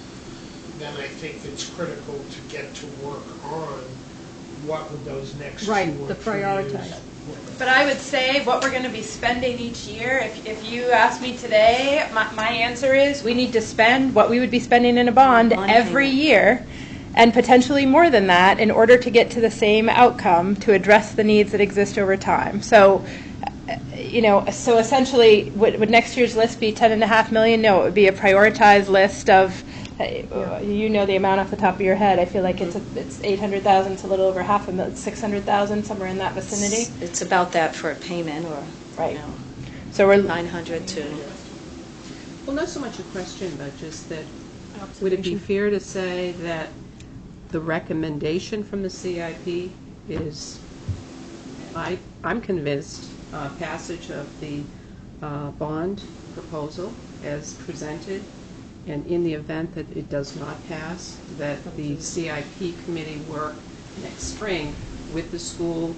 then I think it's critical to get to work on what would those next 2 or 3 Right, years. the prioritize. But I would say what we're going to be spending each year, if you ask me today, my answer is we need to spend what we would be spending in a bond Bond every payment. year, and potentially more than that, in order to get to the same outcome to address the needs that exist over time. So, so essentially, would next year's list be $10.5 million? No, it would be a prioritized list of, you know the amount off the top of your head. I feel like it's 800,000. It's a little over half a million, 600,000, somewhere in that vicinity. It's about that for a payment, or, Right. you know, So we're 900 to, Well, not so much a question, but just that, would it be fair to say that the recommendation from the CIP is, I'm convinced, passage of the bond proposal as presented, and in the event that it does not pass, that the CIP committee work next spring with the school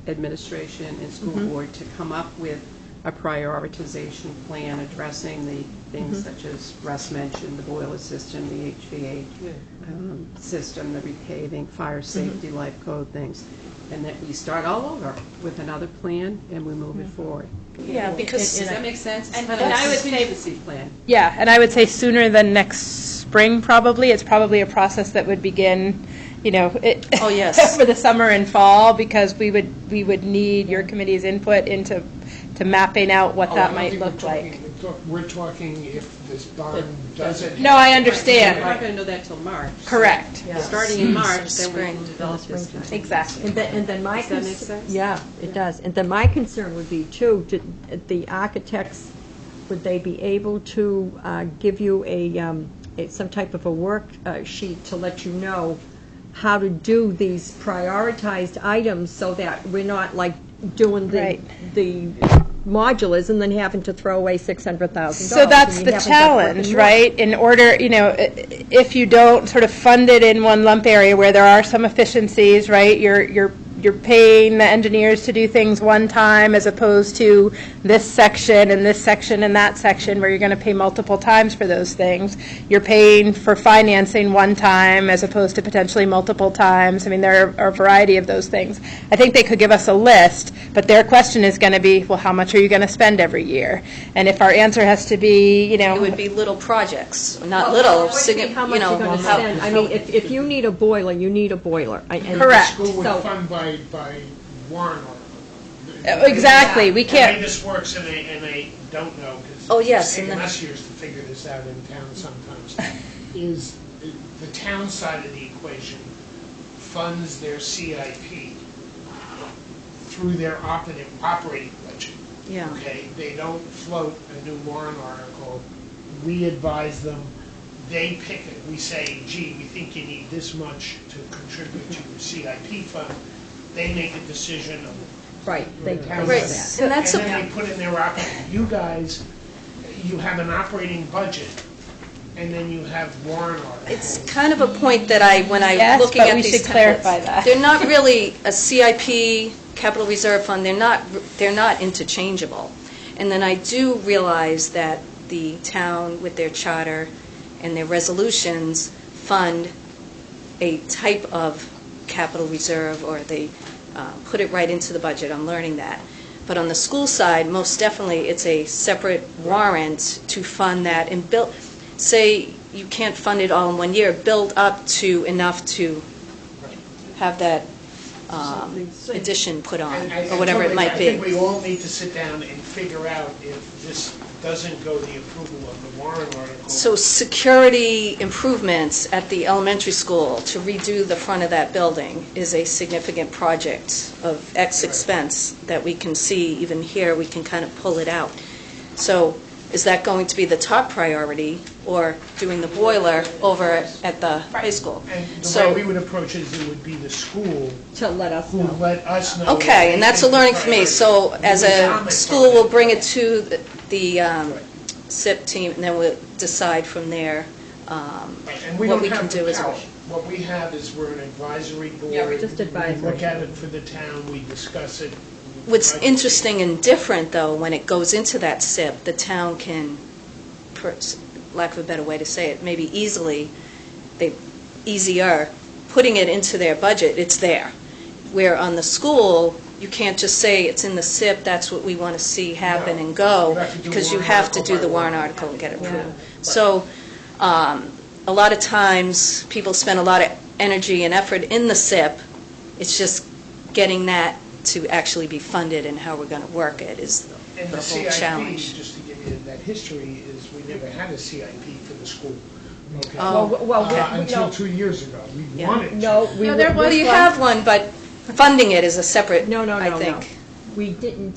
administration and school board to come up with a prioritization plan addressing the things such as Russ mentioned, the boiler system, the HVAC system, the repaving, fire safety, life code things, and that we start all over with another plan and we move it forward. Yeah, because, Does that make sense? It's And- kind of and a I would say- contingency plan. Yeah, and I would say sooner than next spring, probably. It's probably a process that would begin, Oh, yes. over the summer and fall, because we would need your committee's input into mapping out what Oh, I that don't might think look like. We're talking if this bond doesn't. No, I We're understand. not going to know that till March. Correct. Starting in March, then we Spring. can develop this. Exactly. And then my. Does that make cons- sense? Yeah, it does. And then my concern would be too, the architects, would they be able to give you some type of a work sheet to let you know how to do these prioritized items so that we're not like doing Right. the modulars and then having to throw away $600,000. So that's and the you haven't got working challenge, more. right? In order, if you don't sort of fund it in one lump area where there are some efficiencies, right? You're paying the engineers to do things one time as opposed to this section and this section and that section where you're going to pay multiple times for those things. You're paying for financing one time as opposed to potentially multiple times. I mean, there are a variety of those things. I think they could give us a list, but their question is going to be, well, how much are you going to spend every year? And if our answer has to be, It would be little projects, not Well, little, it would be how much you're going to spend. I mean, if you need a boiler, you need a boiler. And- Correct. School would So- fund by warrant article. Exactly, we The way can't, this works, and they don't know, because Oh, yes, it's taken and the- us years to figure this out in town sometimes, is the town side of the equation funds their CIP through their operating budget. Yeah. Okay, they don't float a new warrant article. We advise them, they pick it. We say, gee, we think you need this much to contribute to your CIP fund. They make a decision of. Right, they the pay town Right, budget. and that's then they put in their you guys, you have an operating budget, and then you have warrant articles. It's kind of a point that when I'm Yes, looking but at we these should clarify templates, that. they're not really a CIP, capital reserve fund, they're not interchangeable. And then I do realize that the town, with their charter and their resolutions, fund a type of capital reserve, or they put it right into the budget. I'm learning that. But on the school side, most definitely, it's a separate warrant to fund that and build, say you can't fund it all in 1 year, build up to enough to have that addition put on, And or whatever it totally, might I think be. we all need to sit down and figure out if this doesn't go the approval of the warrant article. So security improvements at the elementary school to redo the front of that building is a significant project of X expense that we can see, even here, we can kind of pull it out. So is that going to be the top priority, or doing the boiler over at the high school? And the So- way we would approach it is it would be the school To let us who know. let us know. Okay, and that's a learning for me. So as a school, we'll bring it to the CIP team, and then we'll decide from there And we what don't we have can the do as power. well. What we have is we're an advisory board. Yeah, we're just advisory. We look at it for the town, we discuss it. What's interesting and different, though, when it goes into that SIP, the town can, for lack of a better way to say it, maybe easier, putting it into their budget, it's there. Where on the school, you can't just say it's in the SIP, that's what we want to see happen and go, You have to do because you warrant have to article do the by warrant warrant. article and get it approved. So, a lot of times, people spend a lot of energy and effort in the SIP, it's just getting that to actually be funded and how we're going to work it is And the the whole CIP, challenge. just to give you that history, is we never had a CIP for the school. Okay? Oh. Until 2 years ago. We Yeah. wanted to. No, we. No, there Well, was you one. have one, but funding it is a separate, No, I no. think. We didn't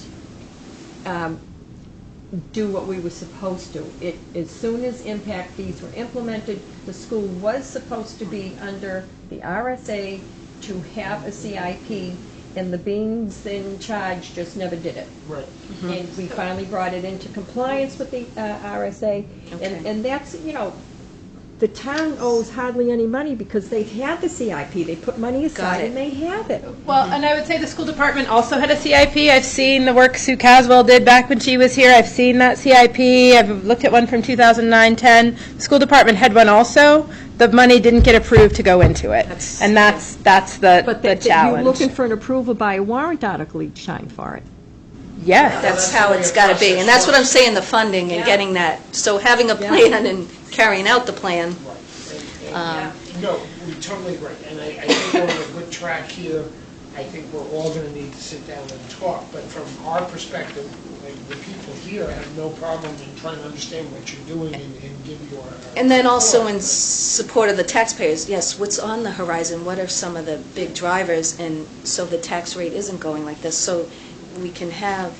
do what we were supposed to. As soon as impact fees were implemented, the school was supposed to be under the RSA to have a CIP, and the beings in charge just never did it. Right. And we finally brought it into compliance with the RSA. Okay. And that's, the town owes hardly any money because they've had the CIP. They put money aside it. and they have it. well, and I would say the school department also had a CIP. I've seen the work Sue Caswell did back when she was here. I've seen that CIP. I've looked at one from 2009-10. The school department had one also. The money didn't get approved to go into it. And that's the But the you're challenge. looking for an approval by a warrant article each time for it. Yes. That's how it's got to be. And that's what I'm saying, the funding and getting that. So having a plan and carrying out the plan. No, we totally agree, and I think we're on a good track here. I think we're all going to need to sit down and talk, but from our perspective, like, the people here have no problem in trying to understand what you're doing and give you a... And then also in support of the taxpayers, yes, what's on the horizon? What are some of the big drivers? And so the tax rate isn't going like this, so we can have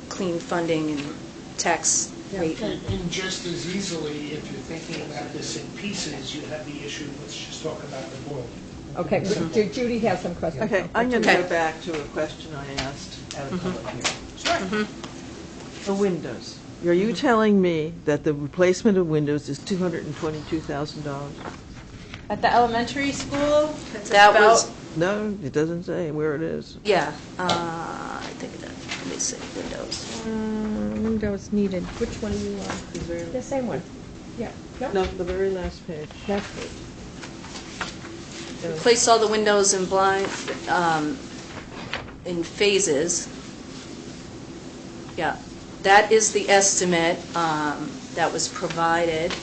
clean funding and tax rate. And just as easily, if you're thinking about this in pieces, you have the issue, let's just talk about the boiler. Okay, Judy has some questions. Okay, I'm going to Okay. go back to a question I asked at a public hearing. The windows. Are you telling me that the replacement of windows is $222,000? At the elementary school, it's That about, was, No, it doesn't say where it is. yeah, I think that, let me see, windows. Windows needed. Which one are you on? The same one. Yeah. No, the very last page. That's it. Replace all the windows and blind, in phases. Yeah, that is the estimate that was provided.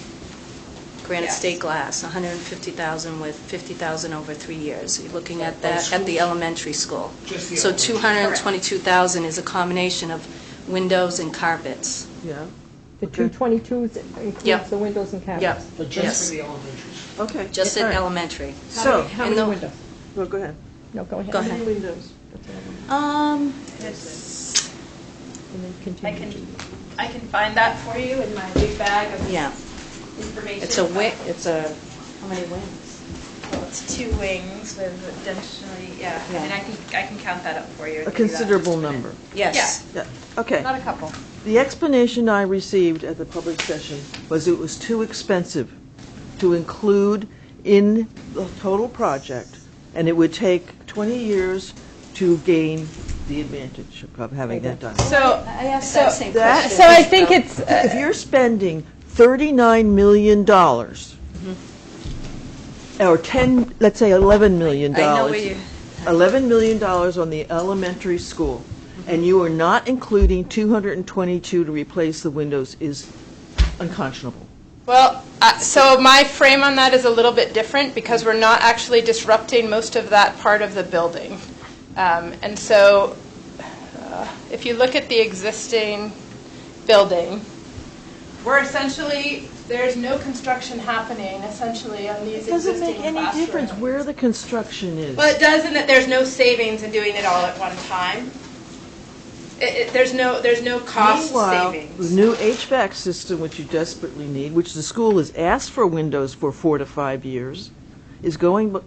Granite state glass, $150,000 with $50,000 over 3 years. You're looking at that at the elementary school. Just the So elementary. $222,000 is a combination of windows and carpets. Yeah, The 222s includes Yep. the windows and cabinets? Yep, But yes, just for the elementaries. okay. just all in right. elementary. So, How and many the- windows? well, go ahead. No, go ahead. Go How many ahead. windows? it's, And then I continue. I can find that for you in my big bag of Yeah, information. it's a wing, how many wings? Well, it's 2 wings with additionally, yeah, Yeah. and I can count that up for you. A considerable number. Yes. Yeah, okay. Not a couple. The explanation I received at the public session was it was too expensive to include in the total project, and it would take 20 years to gain the advantage of having that done. So, I asked that same that- question. so I think it's, If you're spending $39 million, or 10, let's say $11 million, I know where you, $11 million on the elementary school, and you are not including 222 to replace the windows is unconscionable. well, so my frame on that is a little bit different because we're not actually disrupting most of that part of the building. And so if you look at the existing building, we're essentially, there's no construction happening essentially on these It doesn't existing make any classrooms. difference where the construction is. Well, it does in that there's no savings in doing it all at one time. There's no cost Meanwhile, savings. the new HVAC system, which you desperately need, which the school has asked for windows for 4 to 5 years, is going, the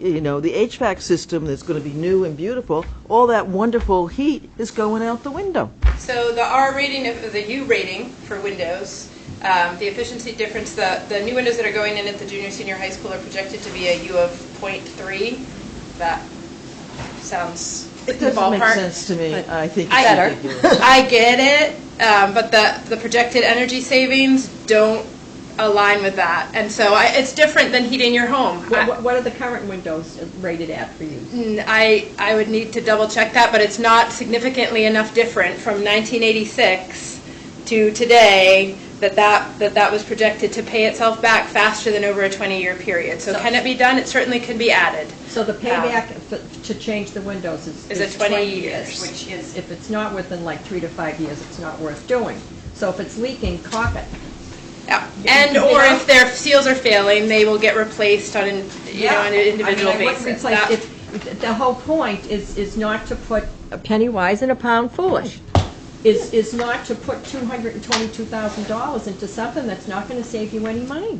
HVAC system that's going to be new and beautiful, all that wonderful heat is going out the window. So the R rating, the U rating for windows, the efficiency difference, the new windows that are going in at the junior, senior high school are projected to be a U of 0.3. That sounds It in the doesn't make ballpark. sense to me. I think I- it's Better. ridiculous. I get it, but the projected energy savings don't align with that. And so it's different than heating your home. What are the current windows rated at for you? I would need to double check that, but it's not significantly enough different from 1986 to today that was projected to pay itself back faster than over a 20-year period. So can it be done? It certainly could be added. So the payback to change the windows Is it 20 years? which is, if it's not within like 3 to 5 years, it's not worth doing. So if it's leaking, caulk it. Yeah. And or if their seals are failing, they will get replaced on an individual I mean, I wouldn't basis. replace- That- if the whole point is not to put a penny wise and a pound foolish. Is not to put $222,000 into something that's not going to save you any money.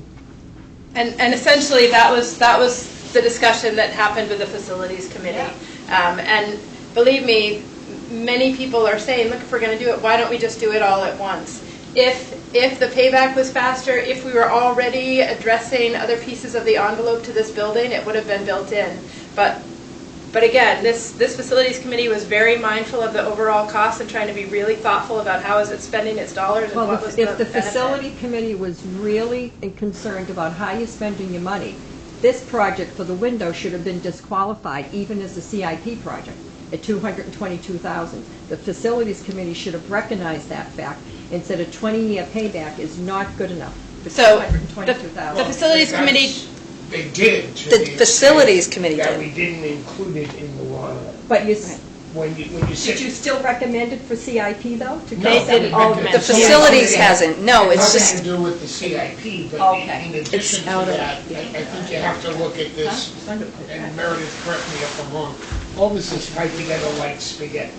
And essentially, that was the discussion that happened with the facilities committee. And believe me, many people are saying, look, if we're going to do it, why don't we just do it all at once? If the payback was faster, if we were already addressing other pieces of the envelope to this building, it would have been built in. But again, this facilities committee was very mindful of the overall cost and trying to be really thoughtful about how is it spending its dollars and Well, what was if the benefit. facility committee was really concerned about how you're spending your money, this project for the window should have been disqualified even as a CIP project. at $222,000. The Facilities Committee should have recognized that fact and said a 20-year payback is not good enough for So, $222,000. the Facilities Committee, They did. to The extent Facilities Committee That did. we didn't include it in the law. But When you did said. you still recommend it for CIP, though? to No, go didn't. seven- The The Facilities hasn't, no, it's Nothing just, to do with the CIP, but Okay. in addition to out of- that, I think you have to look at this, and Meredith, correct me if I'm wrong, all this is tied together like spaghetti,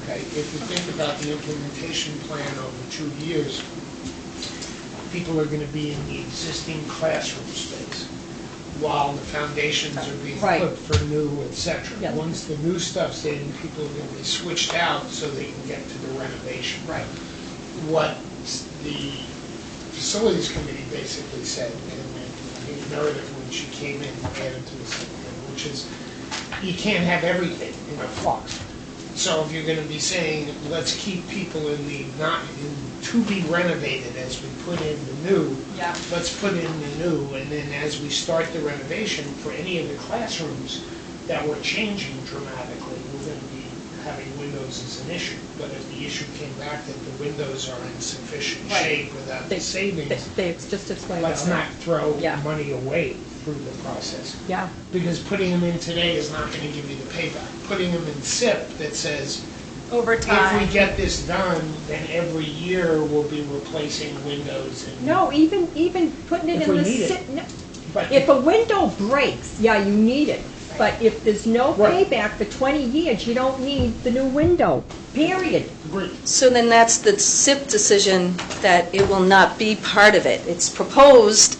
okay? If you think about the implementation plan over 2 years, people are gonna be in the existing classroom space while the foundations are being Right. put for new, et cetera. Yeah. Once the new stuff's in, people are gonna be switched out so they can get to the renovation. Right. What the Facilities Committee basically said, and I think Meredith, when she came in, added to this, which is, you can't have everything in a flux. So if you're gonna be saying, let's keep people in the, not in, to be renovated as we put in the new, Yeah. let's put in the new, and then as we start the renovation, for any of the classrooms that were changing dramatically, we're gonna be having windows as an issue. But if the issue came back that the windows are in sufficient Right. shape without the savings, They just explained let's that. not throw Yeah. money away through the process. Yeah. Because putting them in today is not gonna give you the payback. Putting them in SIP that says, over if we time. get this done, then every year we'll be replacing windows and. No, even putting it If in we the, need it. no. But If a window breaks, yeah, you need it. But if there's no Right. payback for 20 years, you don't need the new window, period. Agreed. so then that's the SIP decision that it will not be part of it. It's proposed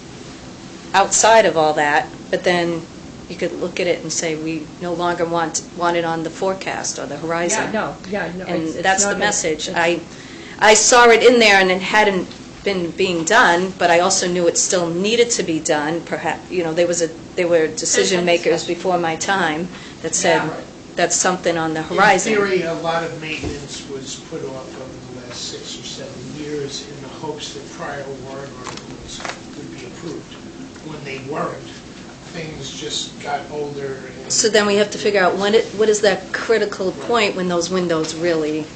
outside of all that, but then you could look at it and say, we no longer want it on the forecast or the horizon. No. And it's that's not the a- message. it's- I saw it in there and it hadn't been being done, but I also knew it still needed to be done, perhaps, there were decision makers before my time that said, Yeah. that's something on the horizon. In theory, a lot of maintenance was put off over the last 6 or 7 years in the hopes that prior warrant articles would be approved. When they weren't, things just got older and. So then we have to figure out what is that critical point when those windows really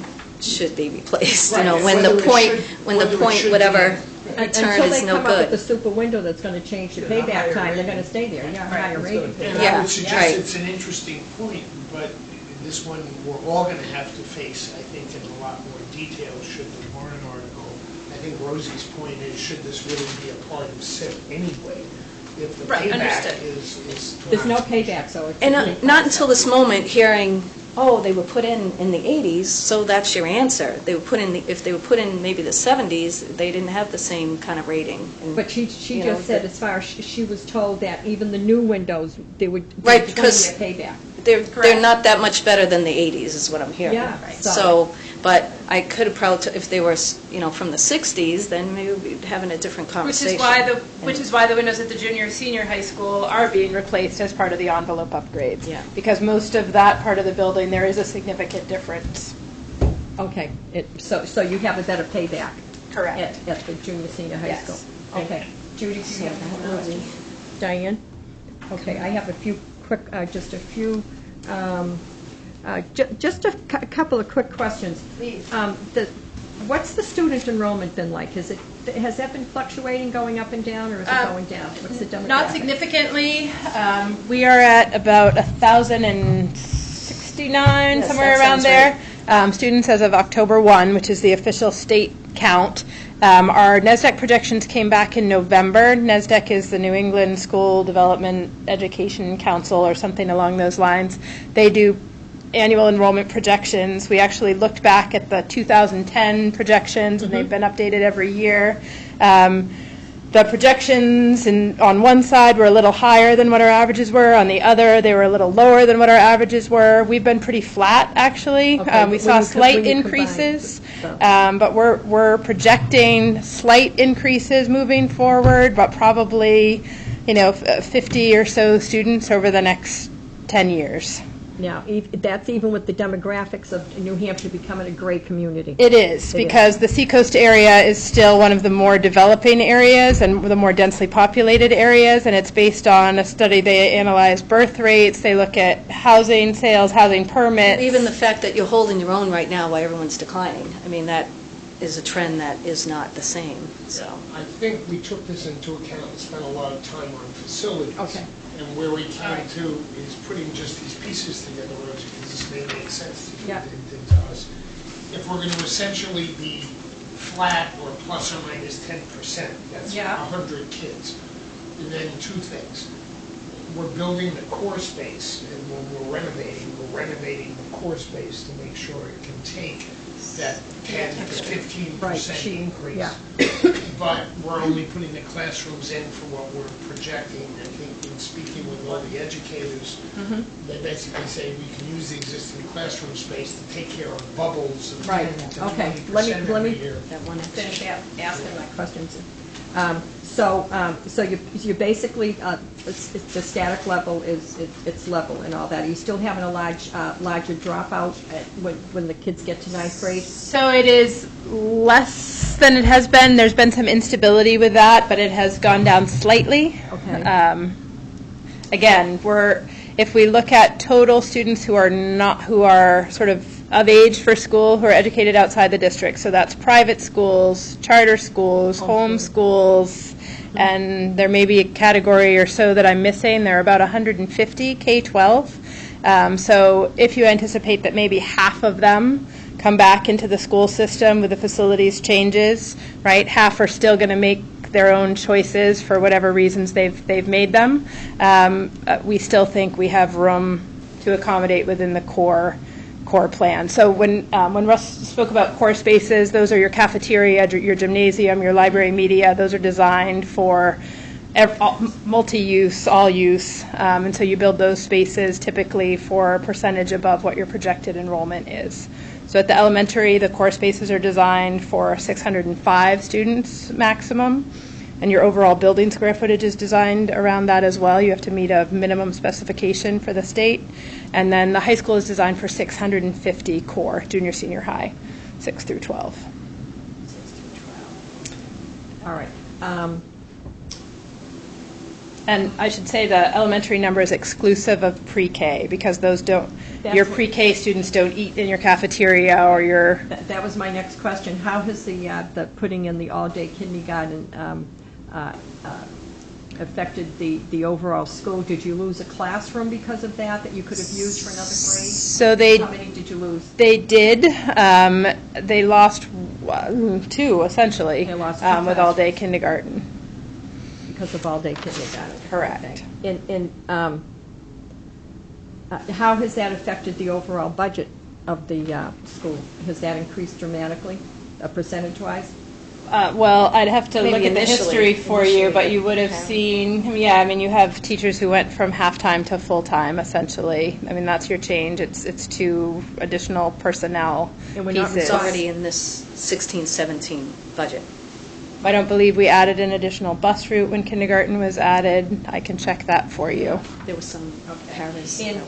should be replaced? You know, Right, when the whether it point, should- when the whether it point, should whatever be- return is no Until they come up with the good. super window that's gonna change the payback time, they're gonna stay there, yeah, higher rating. And Yeah, I would suggest right. it's an interesting point, but this one, we're all gonna have to face, I think, in a lot more detail, should the warrant article. I think Rosie's point is, should this really be a part of SIP anyway? If the Right, payback understood. is. There's no payback, so it's. And not until this moment, hearing, oh, they were put in the 80s, so that's your answer. They were put in, if they were put in maybe the 70s, they didn't have the same kind of rating. And, But she you know, just said, as far as, she was told that even the new windows, they would. Right, because- 20-year payback. They're not that much better than the 80s, is what I'm hearing. Yeah, right. So, but I could have probably, if they were, from the 60s, then maybe we'd be having a different Which conversation. is why the windows at the junior, senior high school are being replaced as part of the envelope upgrades. Yeah. Because most of that part of the building, there is a significant difference. Okay, so you have a better payback. Correct. At the junior, senior high Yes. school. Okay. Judy, do So you have that any would be- Diane? Okay, I have a few quick, just a few, just a couple of quick questions. Please. What's the student enrollment been like? Has that been fluctuating, going up and down, or is it going down? What's the demographic? Not significantly. We are at about 1,069, Yes, somewhere that around sounds there. Students as of October 1, which is the official state count. Our NESDEC projections came back in November. NESDEC is the New England School Development Education Council or something along those lines. They do annual enrollment projections. We actually looked back at the 2010 projections, and they've been updated every year. The projections on one side were a little higher than what our averages were. On the other, they were a little lower than what our averages were. We've been pretty flat, actually. Okay, We but saw when slight you combine increases, the- but we're projecting slight increases moving forward, but probably, 50 or so students over the next 10 years. Now, that's even with the demographics of New Hampshire becoming a gray community. It is, It because the seacoast area is still one of the more developing areas and the more densely populated areas, and it's based on a study. They analyze birth rates, they look at housing sales, housing permits. Even the fact that you're holding your own right now while everyone's declining, I mean, that is a trend that is not the same, so. I think we took this into account and spent a lot of time on facilities. Okay. And where we came to is putting just these pieces together, because this may make sense to you Yeah. to us. If we're going to essentially be flat or plus or minus 10%, that's Yeah. 100 kids. And then two things. We're building the core space, and when we're renovating the core space to make sure it can take that 10 to 15% Right, increase. yeah. But we're only putting the classrooms in for what we're projecting. I think in speaking with all the educators, they basically say we can use the existing classroom space to take care of bubbles of 10 Right, to okay. 20% Let me every year. That one extra. Finish asking my questions. So you basically, the static level it's level and all that. Are you still having a larger dropout when the kids get to ninth grade? So it is less than it has been. There's been some instability with that, but it has gone down slightly. Okay. Again, if we look at total students who are sort of age for school, who are educated outside the district, so that's private schools, charter schools, home schools, and there may be a category or so that I'm missing. There are about 150 K-12. So if you anticipate that maybe half of them come back into the school system with the facilities changes, right? Half are still going to make their own choices for whatever reasons they've made them. We still think we have room to accommodate within the core plan. So when Russ spoke about core spaces, those are your cafeteria, your gymnasium, your library media. Those are designed for multi-use, all use, and so you build those spaces typically for a percentage above what your projected enrollment is. So at the elementary, the core spaces are designed for 605 students maximum, and your overall building square footage is designed around that as well. You have to meet a minimum specification for the state. And then the high school is designed for 650 core, junior, senior high, 6 through 12. All right. And I should say the elementary number is exclusive of pre-K, because your pre-K students don't eat in your cafeteria or your... That was my next question. How has the putting in the all-day kindergarten affected the overall school? Did you lose a classroom because of that you could have used for another grade? So How many did you lose? They did. They lost 2, essentially, They lost 2 with classes. all-day kindergarten. Because of all-day kindergarten. Correct. Okay. And how has that affected the overall budget of the school? Has that increased dramatically, percentage-wise? Well, I'd have to Maybe look at the initially- history for you, but you initially, would have okay. seen, you have teachers who went from half-time to full-time, essentially. That's your change. It's 2 additional personnel And we're not pieces. It's already in this 16-17 budget. I don't believe we added an additional bus route when kindergarten was added. I can check that for you. There was some parents. And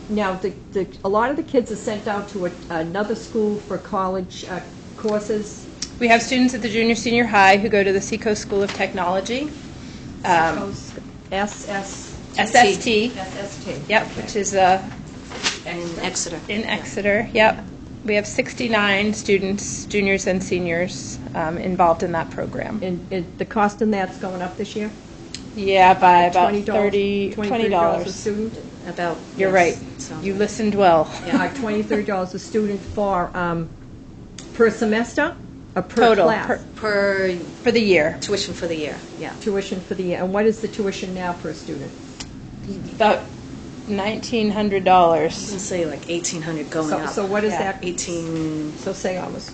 now, a lot of the kids are sent out to another school for college courses. We have students at the junior, senior high who go to the Seacoast School of Technology. SST. SST. Yep, which is In Exeter. in Exeter. Yep. We have 69 students, juniors and seniors, involved in that program. And the cost in that's going up this year? Yeah, by about $20 $20. a student? About. You're yes, right. so- You listened well. Yeah, $23 a student for, per semester or per Total, class? Per for the year. tuition for the year, yeah. Tuition for the year. And what is the tuition now per student? About $1,900. I was going to say like 1,800 going So- up. so what is Yeah. that? 18. So say almost.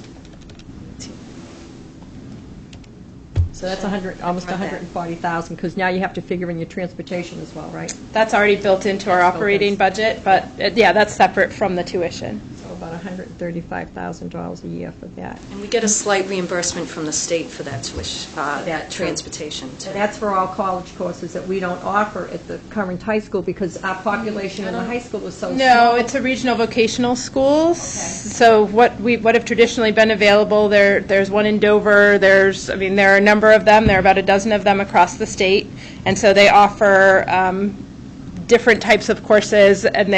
So that's almost Around that. 140,000, because now you have to figure in your transportation as well, right? That's already built into our operating budget, but yeah, that's separate from the tuition. So about $135,000 a year for that. And we get a slight reimbursement from the state for that tuition, that transportation. too. And that's for all college courses that we don't offer at the current high school because our population in the high school is so small. No, it's a regional vocational schools. So what have traditionally been available, there's one in Dover, there are a number of them, there are about a dozen of them across the state, and so they offer different types of courses, and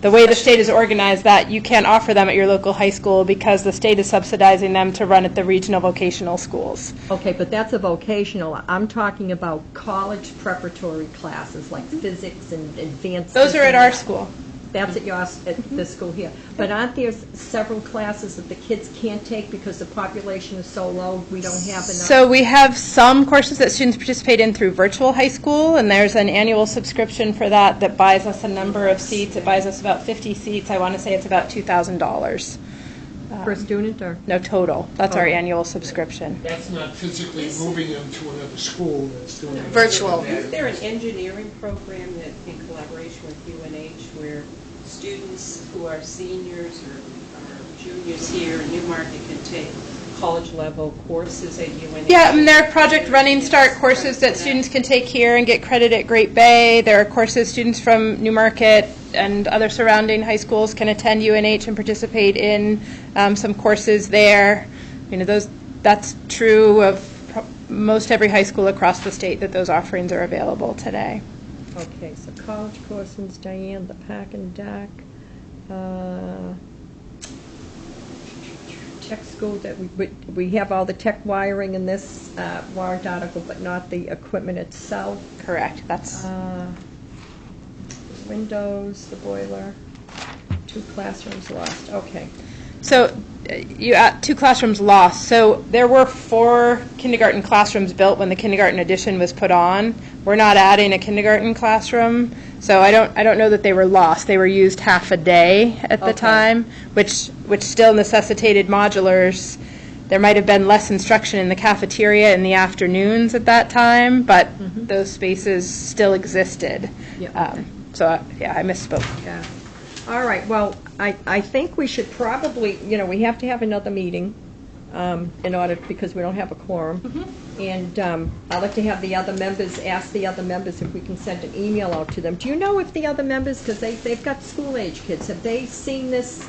the way the state is organized, that you can't offer them at your local high school because the state is subsidizing them to run at the regional vocational schools. Okay, but that's a vocational. I'm talking about college preparatory classes like physics and advanced. Those are at our school. That's at the school here. But aren't there several classes that the kids can't take because the population is so low, we don't have enough? So we have some courses that students participate in through virtual high school, and there's an annual subscription for that buys us a number of seats. It buys us about 50 seats. I want to say it's about $2,000. Per student or? No, total. That's our annual subscription. That's not physically moving them to another school, that's doing it. Virtual. Is there an engineering program that, in collaboration with UNH, where students who are seniors or juniors here in Newmarket can take college-level courses at UNH? Yeah, there are Project Running Start courses that students can take here and get credit at Great Bay. There are courses students from Newmarket and other surrounding high schools can attend UNH and participate in some courses there. That's true of most every high school across the state, that those offerings are available today. Okay, so college courses, Diane, the Pack and Deck. Tech school, that we have all the tech wiring in this warrant article, but not the equipment itself. Correct. That's Windows, the boiler, 2 classrooms lost. Okay. so. You 2 classrooms lost. So there were 4 kindergarten classrooms built when the kindergarten addition was put on. We're not adding a kindergarten classroom, so I don't know that they were lost. They were used half a day at the time, which still necessitated modulars. There might have been less instruction in the cafeteria in the afternoons at that time, but those spaces still existed. Yeah. I misspoke. Yeah. All right, well, I think we should probably, we have to have another meeting because we don't have a quorum. And I'd like to have the other members, ask the other members if we can send an email out to them. Do you know if the other members, because they've got school-age kids, have they seen this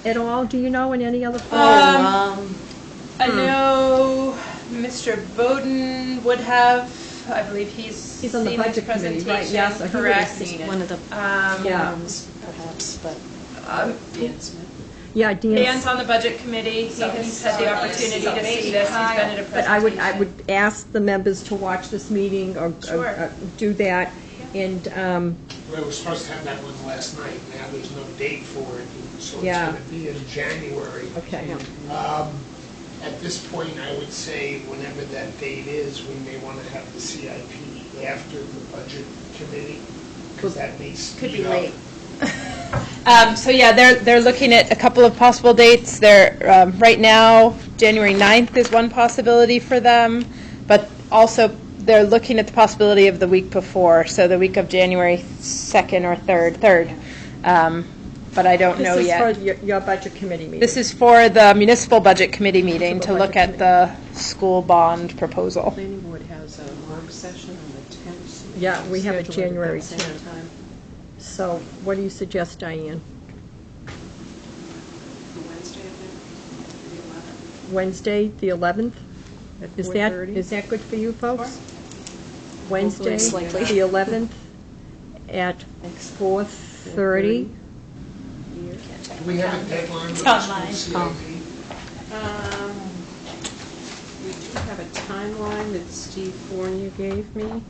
at all? Do you know in any other form? I know Mr. Bowden would have. I believe he's on the seen budget this committee, right? presentation. Yeah, so he would have Correct. seen it. One of the Yeah. ones, perhaps, but Dan Smith. Yeah, Dan's on the budget committee. He has had the opportunity to see this. He's been at a presentation. But I would ask the members to watch this meeting or do that. And We were supposed to have that one last night, now there's no date for it, so it's Yeah. going to be in January. okay. At this point, I would say whenever that date is, we may want to have the CIP after the budget committee, because that may speed up. They're looking at a couple of possible dates. They're right now, January 9th is one possibility for them, but also they're looking at the possibility of the week before, so the week of January 2nd or 3rd. But I don't know yet. This is for your budget committee meeting. This is for the municipal budget committee meeting to look at the school bond proposal. Planning board has a work session on the 10th. Yeah, we have it Scheduled at January the same 10th. time. So what do you suggest, Diane? Wednesday, I think, the 11th. Wednesday, the 11th? At Is 4:30? that good for you folks? Wednesday, It's likely. the 11th at 4:30? Do we have a deadline with It's the online. school CIP? We do have a timeline that Steve Fournier gave me.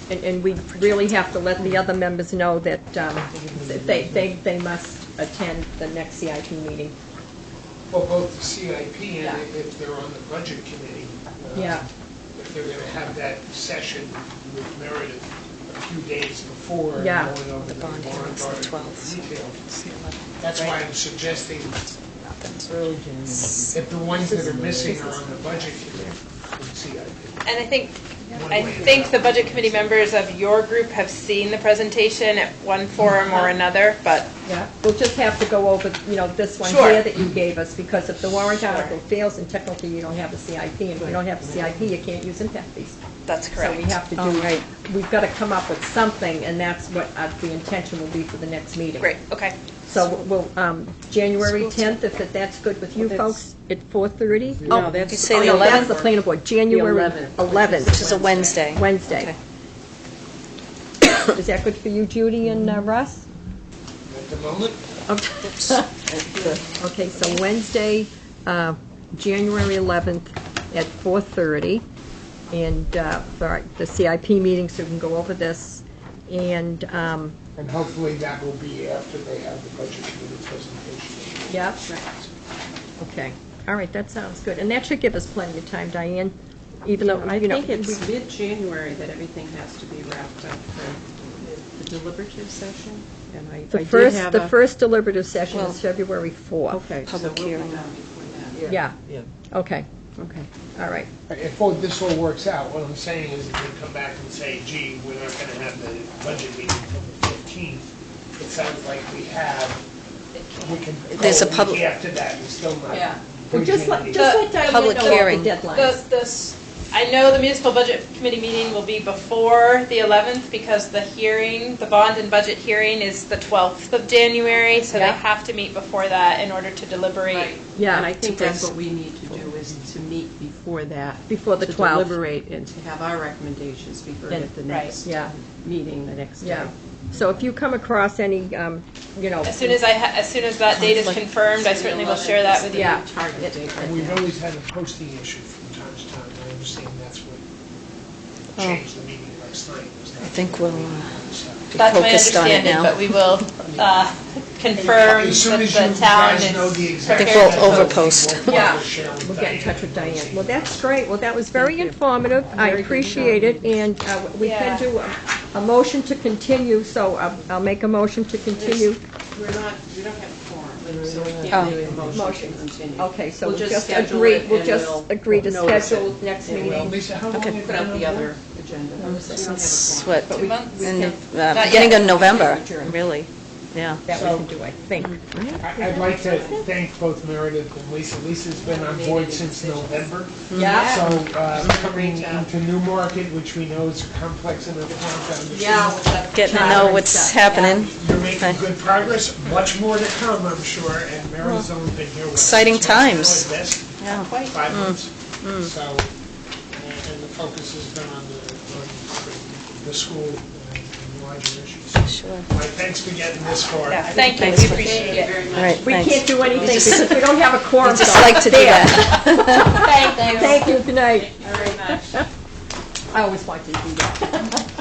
And we really have to let the other members know that they must attend the next CIP meeting. Well, both the CIP and if they're on the budget committee. Yeah. If they're going to have that session with Meredith a few days before. and Yeah. going over The bond warrant hearing's the article 12th. detail. It's the 11th. That's why I'm suggesting if the ones that are missing are on the budget committee, CIP. And I think the budget committee members of your group have seen the presentation at one forum or another, but Yeah, we'll just have to go over, this one Sure. here that you gave us, because if the warrant article fails, and technically you don't have a CIP, and if you don't have a CIP, you can't use impact fees. that's correct. So we have to do, we've got to come up with something, and that's what the intention will be for the next meeting. Great, okay. So we'll, January 10th, if that's good with you folks, at 4:30? No, that's. You say the no, that's 11th? the planning board, January 11th. Which is a Wednesday. Wednesday. Is that good for you, Judy and Russ? At the moment, Okay, so Wednesday, January 11th at 4:30, and for the CIP meeting, so we can go over this, and, and hopefully that will be after they have the budget committee presentation. yeah? Okay, all right, that sounds good, and that should give us plenty of time, Diane, even though, I think it's mid-January that everything has to be wrapped up for the deliberative session. And I The did first, have the a- first deliberative session Well- is February 4th. Okay, so Public we'll be hearing. done before that. Yeah, okay, Okay. all right. If this all works out, what I'm saying is if they come back and say, gee, we're not going to have the budget meeting until the 15th, it sounds like we can There's a go a public- week after that and still not. Yeah. Well, just let bridge Diane public know about hearing. the deadlines. I know the municipal budget committee meeting will be before the 11th because the hearing, the bond and budget hearing is the 12th of January, so Yeah. they have to meet before that in order to deliberate. Yeah. And I think that's bring- what we need to do, is to meet before that. Before the To 12th. deliberate and to have our recommendations be heard And- at the right. next Yeah. meeting the next day. Yeah, so if you come across any, As soon as that date is confirmed, I certainly will share that with you. Yeah. Target date. And we've always had a posting issue from time to time. I understand that's what changed the meeting last night. I think we'll That's my focused on it understanding, now. but we will confirm As soon that as the you town guys know is the exact. I think we'll schedule, overpost. we'll Yeah. share with We'll get in touch with Diane. and Well, see. that's great. Well, that was very informative. I appreciate it, and we can do a motion to continue, so I'll make a motion to continue. We don't have a quorum, so we Oh. can't make a motion to continue. Okay, so We'll we'll just just schedule agree, it we'll and just we'll agree to notice schedule it. next And we'll meeting. Lisa, how long have you Put been out on the board? other agenda. We don't have a Since, quorum. what, But we in can, beginning of November, really, yeah. that we can do, I think. I'd like to thank both Meredith and Lisa. Lisa's been on board since November. Yeah. So coming into Newmarket, which we know is a complex enough town to understand. Getting to know what's happening. You're making good progress, much more to come, I'm sure, and Meredith's only been here. what, Exciting 6 months now times. at best? Yeah. 5 months. So, and the focus has been on the school and larger issues. Sure. My thanks for getting this far. Yeah, thank you, Thanks we for- appreciate it. All right, We thanks. can't do anything just- because we don't have a quorum. We just so like to do there. that. Thank you. Thank you, good night. Very much. I always want to do that.